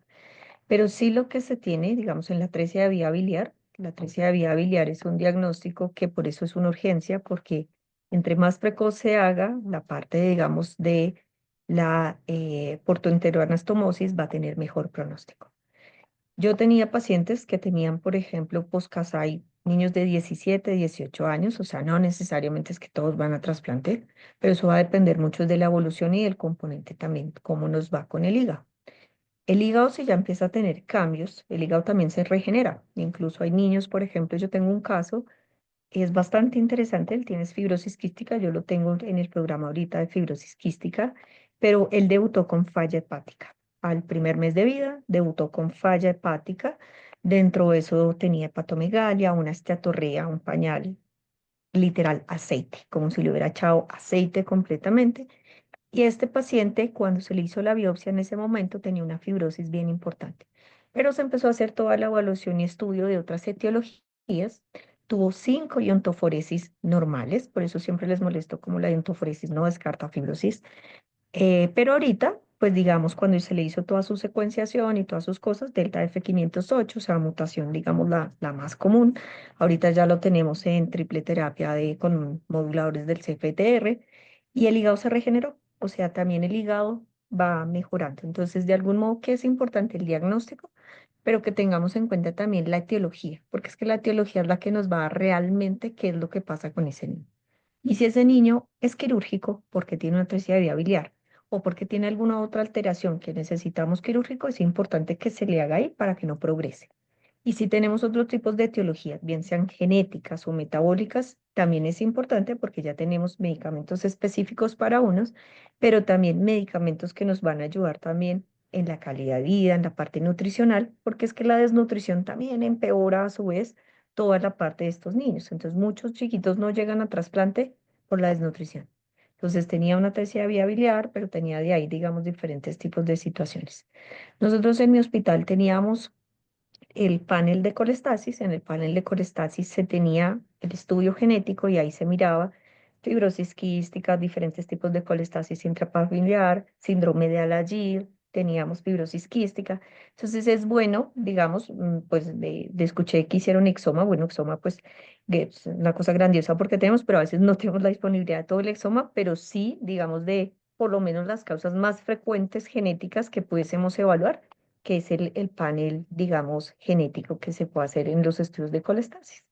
Pero sí lo que se tiene, digamos, en la atresia de vía biliar, la atresia de vía biliar es un diagnóstico que por eso es una urgencia, porque entre más precoz se haga, la parte, digamos, de la portoenteroanastomosis va a tener mejor pronóstico. Yo tenía pacientes que tenían, por ejemplo, post-Casay, niños de 17, 18 años, o sea, no necesariamente es que todos van a trasplante, pero eso va a depender mucho de la evolución y del componente también, cómo nos va con el hígado. El hígado, si ya empieza a tener cambios, el hígado también se regenera. Incluso hay niños, por ejemplo, yo tengo un caso, es bastante interesante, él tiene fibrosis quística, yo lo tengo en el programa ahorita de fibrosis quística, pero él debutó con falla hepática. Al primer mes de vida, debutó con falla hepática. Dentro de eso tenía hepatomegalia, una esteatorrea, un pañal, literal aceite, como si le hubiera echado aceite completamente. Y este paciente, cuando se le hizo la biopsia en ese momento, tenía una fibrosis bien importante. Pero se empezó a hacer toda la evaluación y estudio de otras etiologías. Tuvo 5 iontoforesis normales, por eso siempre les molesto como la iontoforesis no descarta fibrosis. Pero ahorita, pues digamos, cuando se le hizo toda su secuenciación y todas sus cosas, delta F508, o sea, mutación, digamos, la más común. Ahorita ya lo tenemos en triple terapia con moduladores del CFTR y el hígado se regeneró, o sea, también el hígado va mejorando. Entonces, de algún modo que es importante el diagnóstico, pero que tengamos en cuenta también la etiología, porque es que la etiología es la que nos va a dar realmente qué es lo que pasa con ese niño. Y si ese niño es quirúrgico porque tiene una atresia de vía biliar o porque tiene alguna otra alteración que necesitamos quirúrgico, es importante que se le haga ahí para que no progrese. Y si tenemos otros tipos de etiologías, bien sean genéticas o metabólicas, también es importante porque ya tenemos medicamentos específicos para unos, pero también medicamentos que nos van a ayudar también en la calidad de vida, en la parte nutricional, porque es que la desnutrición también empeora a su vez toda la parte de estos niños. Entonces, muchos chiquitos no llegan a trasplante por la desnutrición. Entonces, tenía una atresia de vía biliar, pero tenía de ahí, digamos, diferentes tipos de situaciones. Nosotros en mi hospital teníamos el panel de colestasis. En el panel de colestasis se tenía el estudio genético y ahí se miraba fibrosis quística, diferentes tipos de colestasis intrafamiliar, síndrome de Alagille, teníamos fibrosis quística. Entonces es bueno, digamos, pues escuché que hicieron exoma. Bueno, exoma pues que es una cosa grandiosa porque tenemos, pero a veces no tenemos la disponibilidad de todo el exoma, pero sí, digamos, de por lo menos las causas más frecuentes genéticas que pudiésemos evaluar, que es el panel, digamos, genético que se puede hacer en los estudios de colestasis.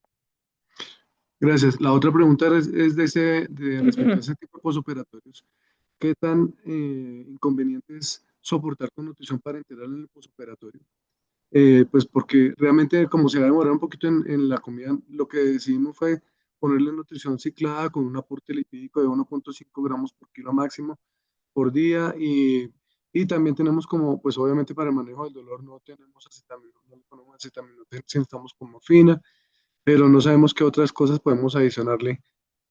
Gracias. La otra pregunta es de respecto a ese tipo de posoperatorios. ¿Qué tan inconveniente es soportar con nutrición parenteral en el posoperatorio? Pues porque realmente como se va a demorar un poquito en la comida, lo que decidimos fue ponerle nutrición ciclada con un aporte lipídico de 1,5 gramos por kilo máximo por día y también tenemos como, pues obviamente para el manejo del dolor no tenemos acetaminofén, no le ponemos acetaminofén, estamos como fina, pero no sabemos qué otras cosas podemos adicionarle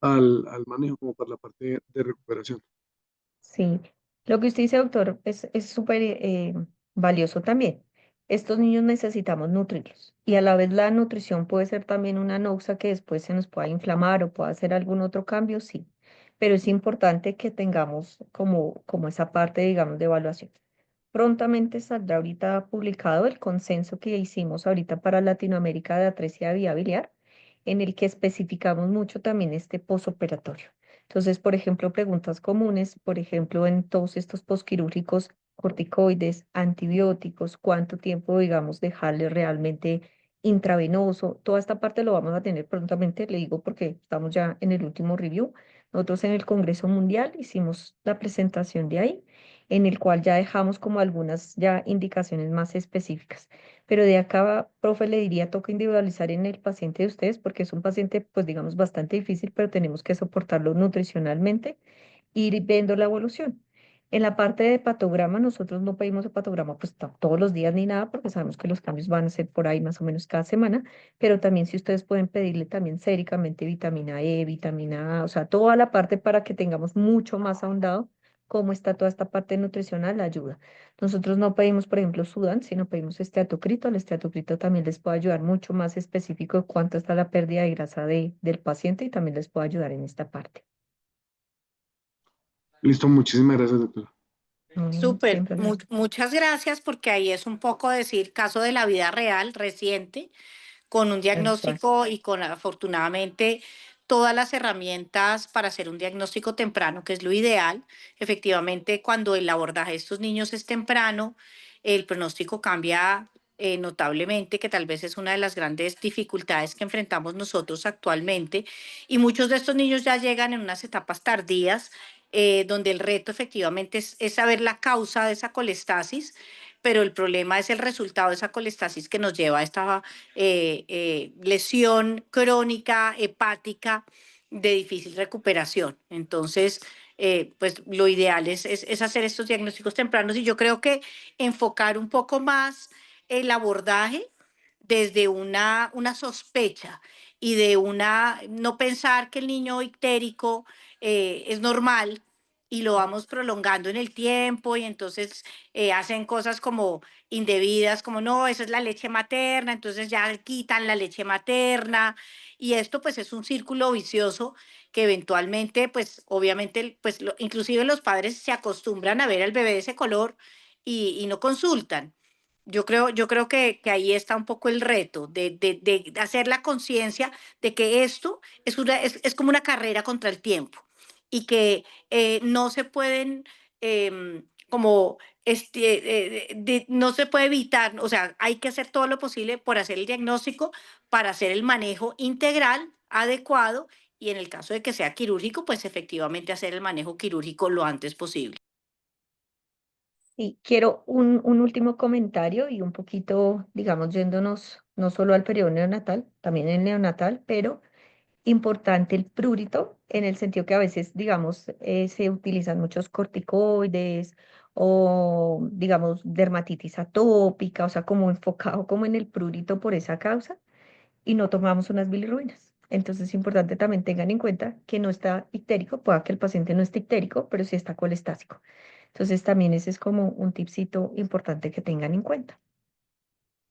al manejo como para la parte de recuperación. Sí, lo que usted dice, doctor, es súper valioso también. Estos niños necesitamos nutrirlos y a la vez la nutrición puede ser también una noxa que después se nos pueda inflamar o pueda hacer algún otro cambio, sí, pero es importante que tengamos como esa parte, digamos, de evaluación. Prontamente saldrá ahorita publicado el consenso que hicimos ahorita para Latinoamérica de atresia de vía biliar, en el que especificamos mucho también este posoperatorio. Entonces, por ejemplo, preguntas comunes, por ejemplo, en todos estos posquirúrgicos, corticoides, antibióticos, cuánto tiempo, digamos, dejarle realmente intravenoso. Toda esta parte lo vamos a tener prontamente, le digo porque estamos ya en el último review. Nosotros en el Congreso Mundial hicimos la presentación de ahí, en el cual ya dejamos como algunas ya indicaciones más específicas. Pero de acá, profe, le diría, toca individualizar en el paciente de ustedes, porque es un paciente, pues digamos, bastante difícil, pero tenemos que soportarlo nutricionalmente, ir viendo la evolución. En la parte de hepatograma, nosotros no pedimos hepatograma pues todos los días ni nada, porque sabemos que los cambios van a ser por ahí más o menos cada semana, pero también si ustedes pueden pedirle también séricamente vitamina E, vitamina A, o sea, toda la parte para que tengamos mucho más ahondado cómo está toda esta parte nutricional, ayuda. Nosotros no pedimos, por ejemplo, Sudan, sino pedimos esteatocrito. El esteatocrito también les puede ayudar mucho más específico de cuánto está la pérdida de grasa del paciente y también les puede ayudar en esta parte. Listo, muchísimas gracias, doctor. Súper, Siempre la... muchas gracias porque ahí es un poco decir caso de la vida real reciente con un Exacto. diagnóstico y con afortunadamente todas las herramientas para hacer un diagnóstico temprano, que es lo ideal. Efectivamente, cuando el abordaje de estos niños es temprano, el pronóstico cambia notablemente, que tal vez es una de las grandes dificultades que enfrentamos nosotros actualmente. Y muchos de estos niños ya llegan en unas etapas tardías, donde el reto efectivamente es saber la causa de esa colestasis, pero el problema es el resultado de esa colestasis que nos lleva a esta lesión crónica hepática de difícil recuperación. Entonces, pues lo ideal es hacer estos diagnósticos tempranos y yo creo que enfocar un poco más el abordaje desde una sospecha y de no pensar que el niño ictérico es normal y lo vamos prolongando en el tiempo y entonces hacen cosas como indebidas, como no, esa es la leche materna, entonces ya quitan la leche materna y esto pues es un círculo vicioso que eventualmente pues obviamente pues inclusive los padres se acostumbran a ver al bebé de ese color y no consultan. Yo creo que ahí está un poco el reto de hacer la conciencia de que esto es como una carrera contra el tiempo y que no se pueden como no se puede evitar, o sea, hay que hacer todo lo posible por hacer el diagnóstico, para hacer el manejo integral, adecuado y en el caso de que sea quirúrgico, pues efectivamente hacer el manejo quirúrgico lo antes posible. Y quiero un último comentario y un poquito, digamos, yéndonos no solo al periodo neonatal, también el neonatal, pero importante el prurito, en el sentido que a veces, digamos, se utilizan muchos corticoides o, digamos, dermatitis atópica, o sea, como enfocado como en el prurito por esa causa y no tomamos unas bilirrubinas. Entonces es importante también tengan en cuenta que no está ictérico, pueda que el paciente no esté ictérico, pero sí está colestásico. Entonces también ese es como un tipcito importante que tengan en cuenta.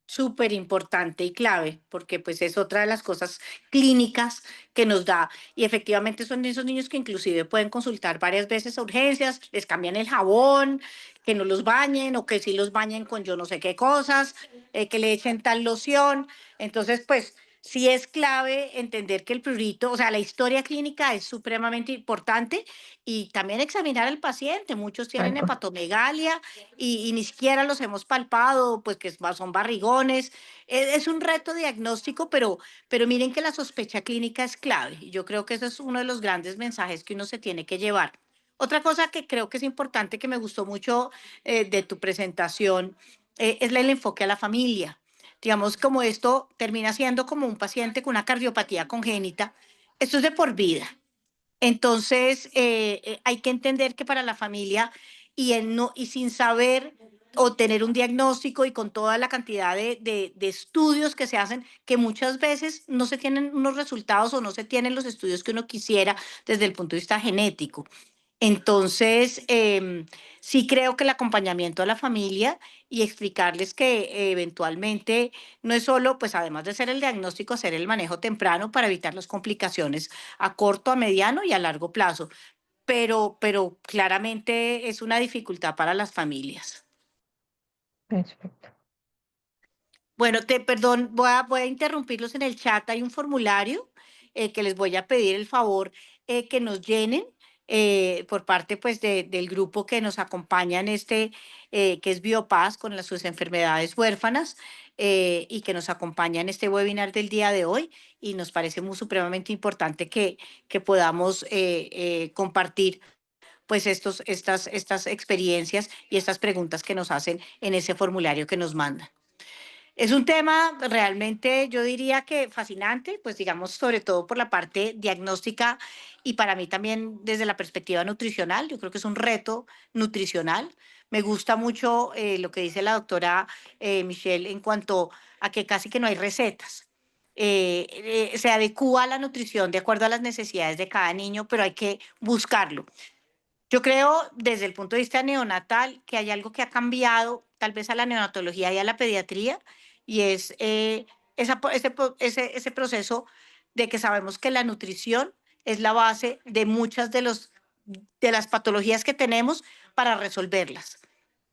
Súper importante y clave, porque pues es otra de las cosas clínicas que nos da. Y efectivamente son esos niños que inclusive pueden consultar varias veces a urgencias, les cambian el jabón, que no los bañen o que sí los bañen con yo no sé qué cosas, que le echen tal loción. Entonces, pues sí es clave entender que el prurito, o sea, la historia clínica es supremamente importante y también examinar al paciente. Muchos Tal tienen cual. hepatomegalia y ni siquiera los hemos palpado, pues que son barrigones. Es un reto diagnóstico, pero miren que la sospecha clínica es clave. Y yo creo que eso es uno de los grandes mensajes que uno se tiene que llevar. Otra cosa que creo que es importante, que me gustó mucho de tu presentación, es el enfoque a la familia. Digamos, como esto termina siendo como un paciente con una cardiopatía congénita, esto es de por vida. Entonces, hay que entender que para la familia y sin saber o tener un diagnóstico y con toda la cantidad de estudios que se hacen, que muchas veces no se tienen unos resultados o no se tienen los estudios que uno quisiera desde el punto de vista genético. Entonces, sí creo que el acompañamiento a la familia y explicarles que eventualmente no es solo, pues además de hacer el diagnóstico, hacer el manejo temprano para evitar las complicaciones a corto, a mediano y a largo plazo, pero claramente es una dificultad para las familias. Perfecto. Bueno, perdón, voy a interrumpirlos en el chat. Hay un formulario que les voy a pedir el favor que nos llenen por parte pues, del grupo que nos acompaña en que es Biopaz con sus enfermedades huérfanas y que nos acompaña en este webinar del día de hoy. Y nos parece muy supremamente importante que podamos compartir pues estas experiencias y estas preguntas que nos hacen en ese formulario que nos mandan. Es un tema realmente, yo diría que fascinante, pues digamos, sobre todo por la parte diagnóstica y para mí también desde la perspectiva nutricional. Yo creo que es un reto nutricional. Me gusta mucho lo que dice la doctora Michelle en cuanto a que casi que no hay recetas. Se adecúa a la nutrición de acuerdo a las necesidades de cada niño, pero hay que buscarlo. Yo creo, desde el punto de vista neonatal, que hay algo que ha cambiado, tal vez a la neonatología y a la pediatría, y es ese proceso de que sabemos que la nutrición es la base de muchas de las patologías que tenemos para resolverlas.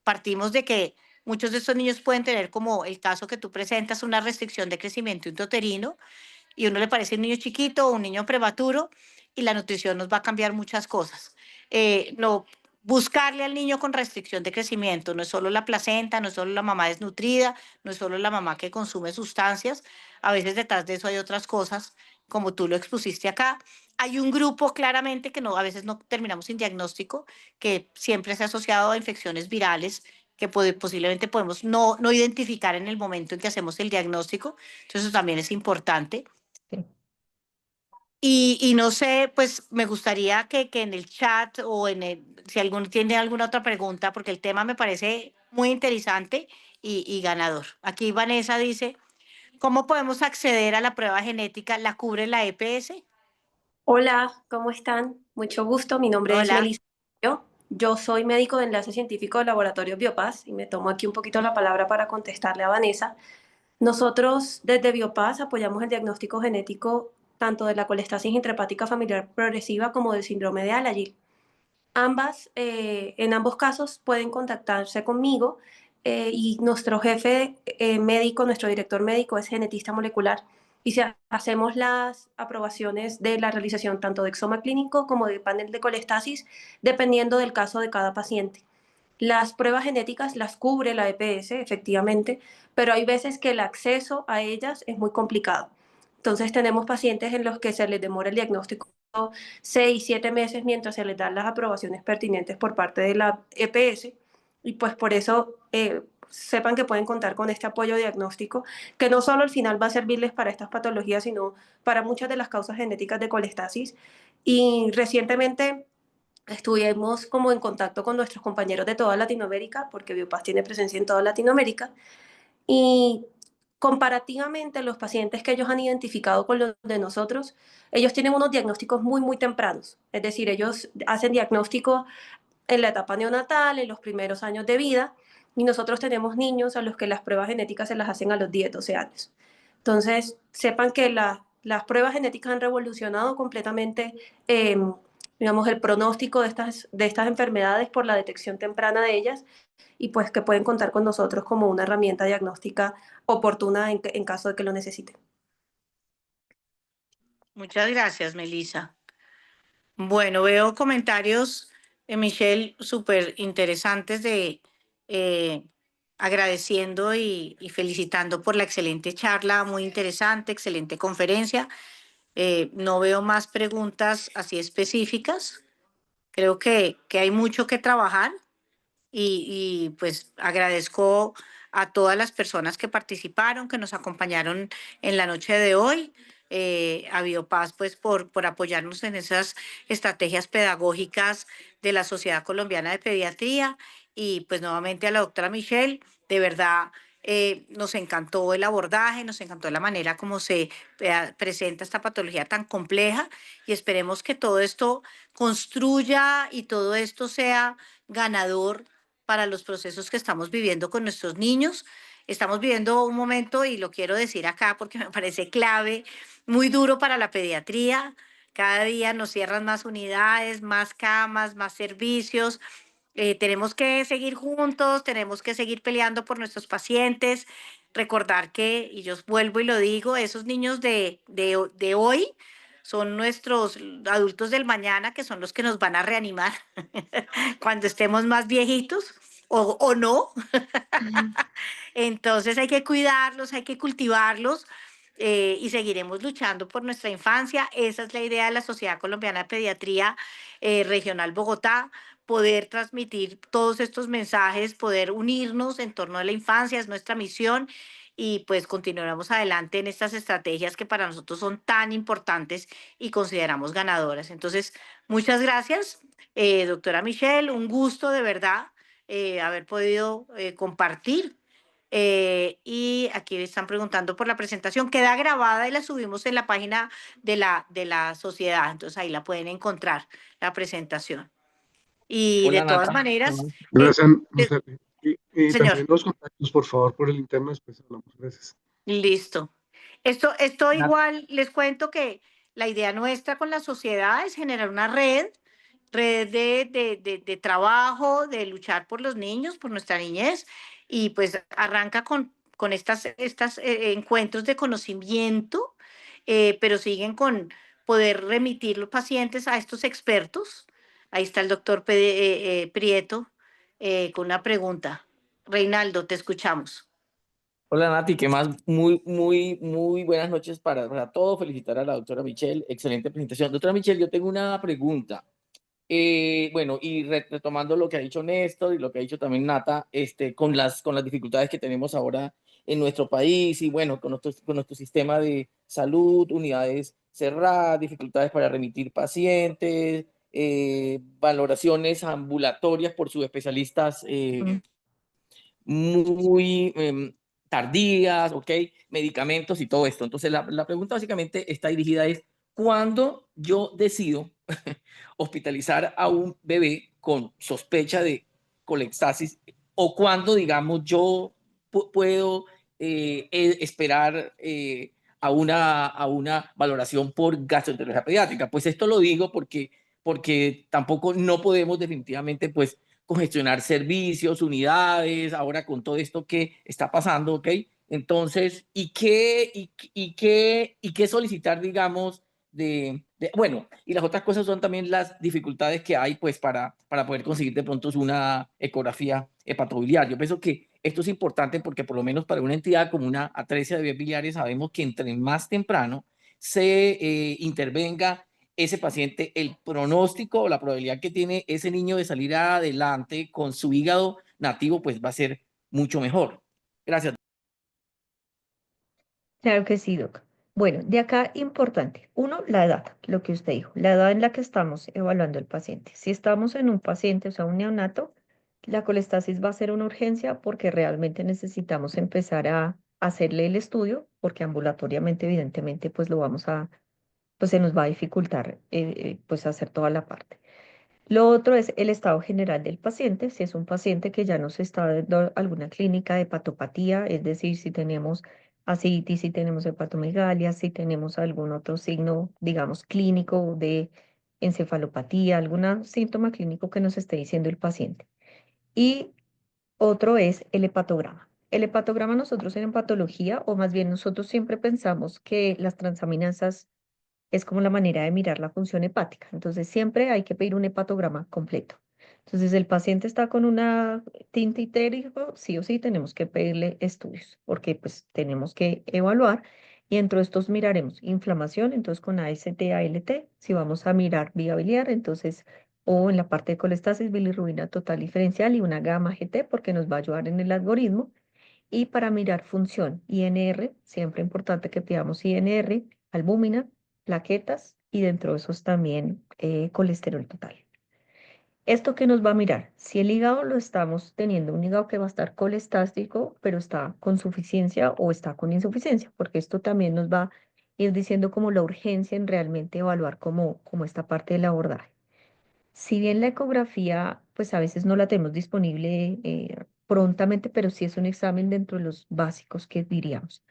Partimos de que muchos de estos niños pueden tener, como el caso que tú presentas, una restricción de crecimiento intrauterino, y a uno le parece un niño chiquito o un niño prematuro y la nutrición nos va a cambiar muchas cosas. No buscarle al niño con restricción de crecimiento, no es solo la placenta, no es solo la mamá desnutrida, no es solo la mamá que consume sustancias, a veces detrás de eso hay otras cosas, como tú lo expusiste acá. Hay un grupo claramente que a veces no terminamos sin diagnóstico, que siempre se ha asociado a infecciones virales que posiblemente podemos no identificar en el momento en que hacemos el diagnóstico. Entonces eso también es importante. Sí. Y no sé, pues me gustaría que en el chat o si alguno tiene alguna otra pregunta, porque el tema me parece muy interesante y ganador. Aquí Vanessa dice, ¿cómo podemos acceder a la prueba genética? ¿La cubre la EPS? Hola, ¿cómo están? Mucho gusto. Mi nombre es Hola. Melissa. Yo soy médico de enlace científico del laboratorio Biopaz y me tomo aquí un poquito la palabra para contestarle a Vanessa. Nosotros desde Biopaz apoyamos el diagnóstico genético tanto de la colestasis intrahepática familiar progresiva como del síndrome de Alagille. En ambos casos pueden contactarse conmigo y nuestro jefe médico, nuestro director médico es genetista molecular y hacemos las aprobaciones de la realización tanto de exoma clínico como de panel de colestasis dependiendo del caso de cada paciente. Las pruebas genéticas las cubre la EPS, efectivamente, pero hay veces que el acceso a ellas es muy complicado. Entonces tenemos pacientes en los que se les demora el diagnóstico 6, 7 meses mientras se les dan las aprobaciones pertinentes por parte de la EPS, y pues por eso sepan que pueden contar con este apoyo diagnóstico, que no solo al final va a servirles para estas patologías, sino para muchas de las causas genéticas de colestasis. Y recientemente estuvimos como en contacto con nuestros compañeros de toda Latinoamérica, porque Biopaz tiene presencia en toda Latinoamérica, y comparativamente los pacientes que ellos han identificado con los de nosotros, ellos tienen unos diagnósticos muy, muy tempranos. Es decir, ellos hacen diagnóstico en la etapa neonatal, en los primeros años de vida, y nosotros tenemos niños a los que las pruebas genéticas se las hacen a los 10, 12 años. Entonces, sepan que las pruebas genéticas han revolucionado completamente, digamos, el pronóstico de estas enfermedades por la detección temprana de ellas, y pues que pueden contar con nosotros como una herramienta diagnóstica oportuna en caso de que lo necesiten. Muchas gracias, Melissa. Bueno, veo comentarios, Michelle, súper interesantes eh, agradeciendo y felicitando por la excelente charla, muy interesante, excelente conferencia. No veo más preguntas así específicas. Creo que hay mucho que trabajar pues agradezco a todas las personas que participaron, que nos acompañaron en la noche de hoy, a Biopaz pues por apoyarnos en esas estrategias pedagógicas de la Sociedad Colombiana de Pediatría y pues nuevamente a la doctora Michelle, de verdad. Nos encantó el abordaje, nos encantó la manera como se presenta esta patología tan compleja y esperemos que todo esto construya y todo esto sea ganador para los procesos que estamos viviendo con nuestros niños. Estamos viviendo un momento, y lo quiero decir acá porque me parece clave, muy duro para la pediatría. Cada día nos cierran más unidades, más camas, más servicios. Tenemos que seguir juntos, tenemos que seguir peleando por nuestros pacientes. Recordar que, y yo vuelvo y lo digo, esos niños de hoy son nuestros adultos del mañana, que son los que nos van a reanimar cuando estemos más viejitos o no. Entonces hay que cuidarlos, hay que cultivarlos y seguiremos luchando por nuestra infancia. Esa es la idea de la Sociedad Colombiana de Pediatría Regional Bogotá, poder transmitir todos estos mensajes, poder unirnos en torno a la infancia, es nuestra misión y pues continuaremos adelante en estas estrategias que para nosotros son tan importantes y consideramos ganadoras. Entonces, muchas gracias, doctora Michelle, un gusto de verdad haber podido compartir. Y aquí están preguntando por la presentación. Queda grabada y la subimos en la página de la sociedad. Entonces ahí la pueden encontrar, la presentación. Y de Hola todas Nata. maneras, Gracias, eh, Natalia. Y señor, también los contactos, por favor, por el interno, después hablamos. Gracias. listo. Esto Nat- igual les cuento que la idea nuestra con la sociedad es generar una red de trabajo, de luchar por los niños, por nuestra niñez, y pues arranca con estas encuentros de conocimiento, pero siguen con poder remitir los pacientes a estos expertos. Ahí está el doctor Prieto con una pregunta. Reinaldo, te escuchamos. Hola Nati, ¿qué más? Muy buenas noches para todos. Felicitar a la doctora Michelle. Excelente presentación. Doctora Michelle, yo tengo una pregunta. Bueno, y retomando lo que ha dicho Néstor y lo que ha dicho también Nata, con las dificultades que tenemos ahora en nuestro país y bueno, con nuestro sistema de salud, unidades cerradas, dificultades para remitir pacientes, valoraciones ambulatorias por subespecialistas muy tardías, ¿ok? Medicamentos y todo esto. Entonces, la pregunta básicamente está dirigida es, ¿cuándo yo decido hospitalizar a un bebé con sospecha de colextasis o cuándo, digamos, yo puedo esperar a una valoración por gastroenterología pediátrica? Pues esto lo digo porque tampoco no podemos definitivamente, pues, congestionar servicios, unidades, ahora con todo esto que está pasando, ¿ok? Entonces, ¿y qué solicitar, digamos, bueno, y las otras cosas son también las dificultades que hay, pues, para poder conseguir de pronto una ecografía hepatobiliar. Yo pienso que Esto es importante porque por lo menos para una entidad como una atresia de vías biliares sabemos que entre más temprano se intervenga ese paciente, el pronóstico o la probabilidad que tiene ese niño de salir adelante con su hígado nativo pues va a ser mucho mejor. Gracias. Claro que sí, Doc. Bueno, de acá importante. Uno, la edad, lo que usted dijo, la edad en la que estamos evaluando al paciente. Si estamos en un paciente, o sea, un neonato, la colestasis va a ser una urgencia porque realmente necesitamos empezar a hacerle el estudio, porque ambulatoriamente, evidentemente, pues lo vamos a, pues se nos va a dificultar, pues hacer toda la parte. Lo otro es el estado general del paciente, si es un paciente que ya nos está dando alguna clínica de hepatopatía, es decir, si tenemos ascitis, si tenemos hepatomegalia, si tenemos algún otro signo, digamos, clínico de encefalopatía, algún síntoma clínico que nos esté diciendo el paciente. Y otro es el hepatograma. El hepatograma nosotros en hepatología, o más bien nosotros siempre pensamos que las transaminasas es como la manera de mirar la función hepática. Entonces, siempre hay que pedir un hepatograma completo. Entonces, el paciente está con una tintitérico, sí o sí tenemos que pedirle estudios, porque pues tenemos que evaluar y entre estos miraremos inflamación, entonces con AST, ALT, si vamos a mirar vía biliar, entonces, o en la parte de colestasis, bilirrubina total diferencial y una gamma GT, porque nos va a ayudar en el algoritmo. Y para mirar función, INR, siempre importante que pidamos INR, albúmina, plaquetas y dentro de esos también colesterol total. ¿Esto qué nos va a mirar? Si el hígado lo estamos teniendo, un hígado que va a estar colestático, pero está con suficiencia o está con insuficiencia, porque esto también nos va a ir diciendo como la urgencia en realmente evaluar como esta parte del abordaje. Si bien la ecografía, pues a veces no la tenemos disponible prontamente, pero sí es un examen dentro de los básicos que diríamos.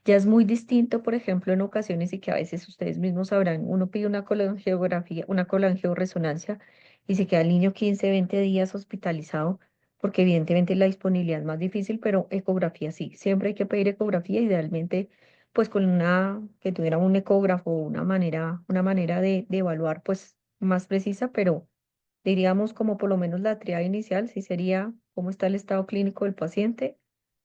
Ya es muy distinto, por ejemplo, en ocasiones y que a veces ustedes mismos sabrán, uno pide una colangiografía, una colangiorresonancia y se queda el niño 15, 20 días hospitalizado, porque evidentemente la disponibilidad es más difícil, pero ecografía sí. Siempre hay que pedir ecografía, idealmente, pues con que tuviera un ecógrafo, una manera de evaluar, pues más precisa, pero diríamos como por lo menos la triada inicial, sí sería cómo está el estado clínico del paciente,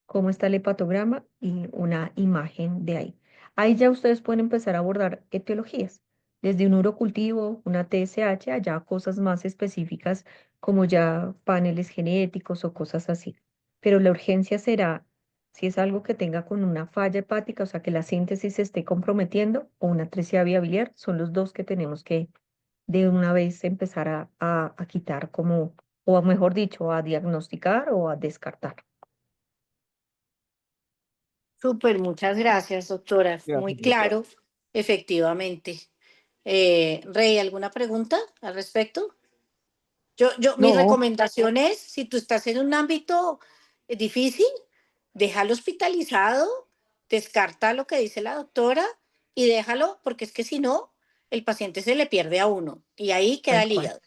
cómo está el hepatograma y una imagen de ahí. Ahí ya ustedes pueden empezar a abordar etiologías, desde un urocultivo, una TSH, allá cosas más específicas como ya paneles genéticos o cosas así. Pero la urgencia será si es algo que tenga con una falla hepática, o sea, que la síntesis se esté comprometiendo, o una atresia biliar, son los dos que tenemos que de una vez empezar a quitar como, o mejor dicho, a diagnosticar o a descartar. Súper, muchas gracias, doctora. Muy Gracias, doctora. claro, efectivamente. Rey, ¿alguna pregunta al respecto? Mi No, recomendación es, si tú estás en un ámbito difícil, déjalo hospitalizado, descarta lo que dice la doctora y déjalo, porque es que si no, el paciente se le pierde a uno y ahí queda Tal el cual. hígado.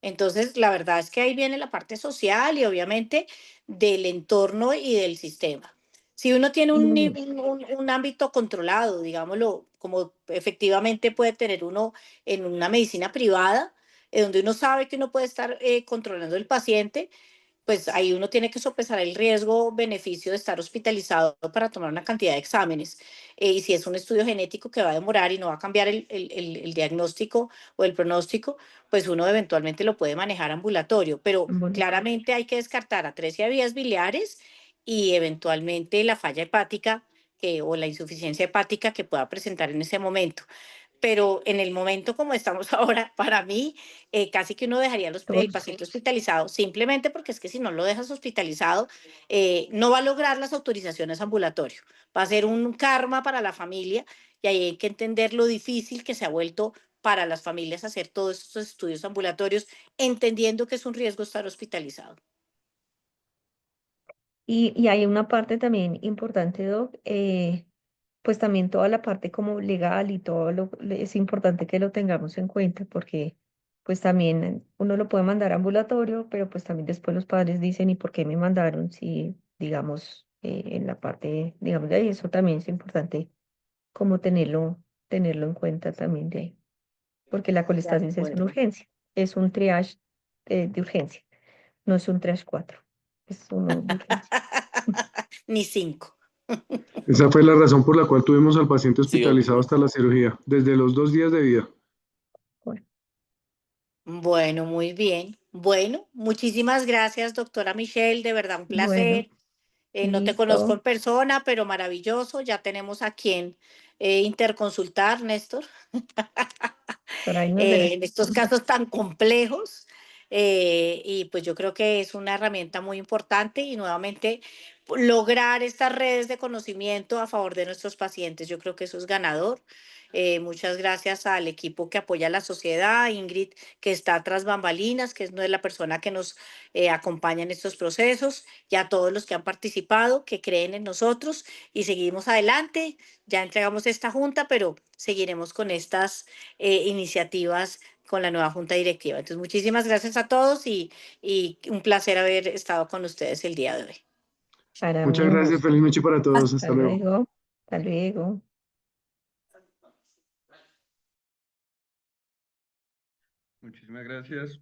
Entonces, la verdad es que ahí viene la parte social y obviamente del entorno y del sistema. Si uno tiene Y un ámbito controlado, digámoslo, como efectivamente puede tener uno en una medicina privada, donde uno sabe que uno puede estar controlando el paciente, pues ahí uno tiene que sopesar el riesgo-beneficio de estar hospitalizado para tomar una cantidad de exámenes. Y si es un estudio genético que va a demorar y no va a cambiar el diagnóstico o el pronóstico, pues uno eventualmente lo puede manejar ambulatorio. Pero bueno, claramente hay que descartar atresia de vías biliares y eventualmente la falla hepática o la insuficiencia hepática que pueda presentar en ese momento. Pero en el momento como estamos ahora, para mí, casi que uno dejaría el todos. paciente hospitalizado, simplemente porque es que si no lo dejas hospitalizado, no va a lograr las autorizaciones ambulatorio. Va a ser un karma para la familia y ahí hay que entender lo difícil que se ha vuelto para las familias hacer todos estos estudios ambulatorios, entendiendo que es un riesgo estar hospitalizado. Y hay una parte también importante, Doc, pues también toda la parte como legal y todo es importante que lo tengamos en cuenta porque pues también uno lo puede mandar a ambulatorio, pero pues también después los padres dicen, ¿y por qué me mandaron? Si, digamos, en la parte, digamos, de ahí, eso también es importante como tenerlo en cuenta también de ahí, porque la De colestasis es una acuerdo. urgencia, es un triage de urgencia, no es un triage 4, es uno de urgencia. ni 5. Esa fue la razón por la cual tuvimos al paciente Sí, hospitalizado hasta la cirugía, desde los 2 días de vida. Bueno, Bueno, muy bien. Bueno, muchísimas gracias, doctora Michelle, de verdad un bueno, placer. No te conozco en listo. persona, pero maravilloso. Ya tenemos a quien interconsultar, Néstor. Por ahí nos veremos. En estos casos tan complejos. Y pues yo creo que es una herramienta muy importante y nuevamente lograr estas redes de conocimiento a favor de nuestros pacientes. Yo creo que eso es ganador. Muchas gracias al equipo que apoya a la sociedad, Ingrid, que está tras bambalinas, que no es la persona que nos acompaña en estos procesos, y a todos los que han participado, que creen en nosotros y seguimos adelante. Ya entregamos esta junta, pero seguiremos con estas iniciativas con la nueva junta directiva. Entonces, muchísimas gracias a todos y un placer haber estado con ustedes el día de hoy. Para mí Muchas un gracias, gusto. feliz noche para todos, Hasta hasta luego. luego. Hasta luego. Muchísimas gracias.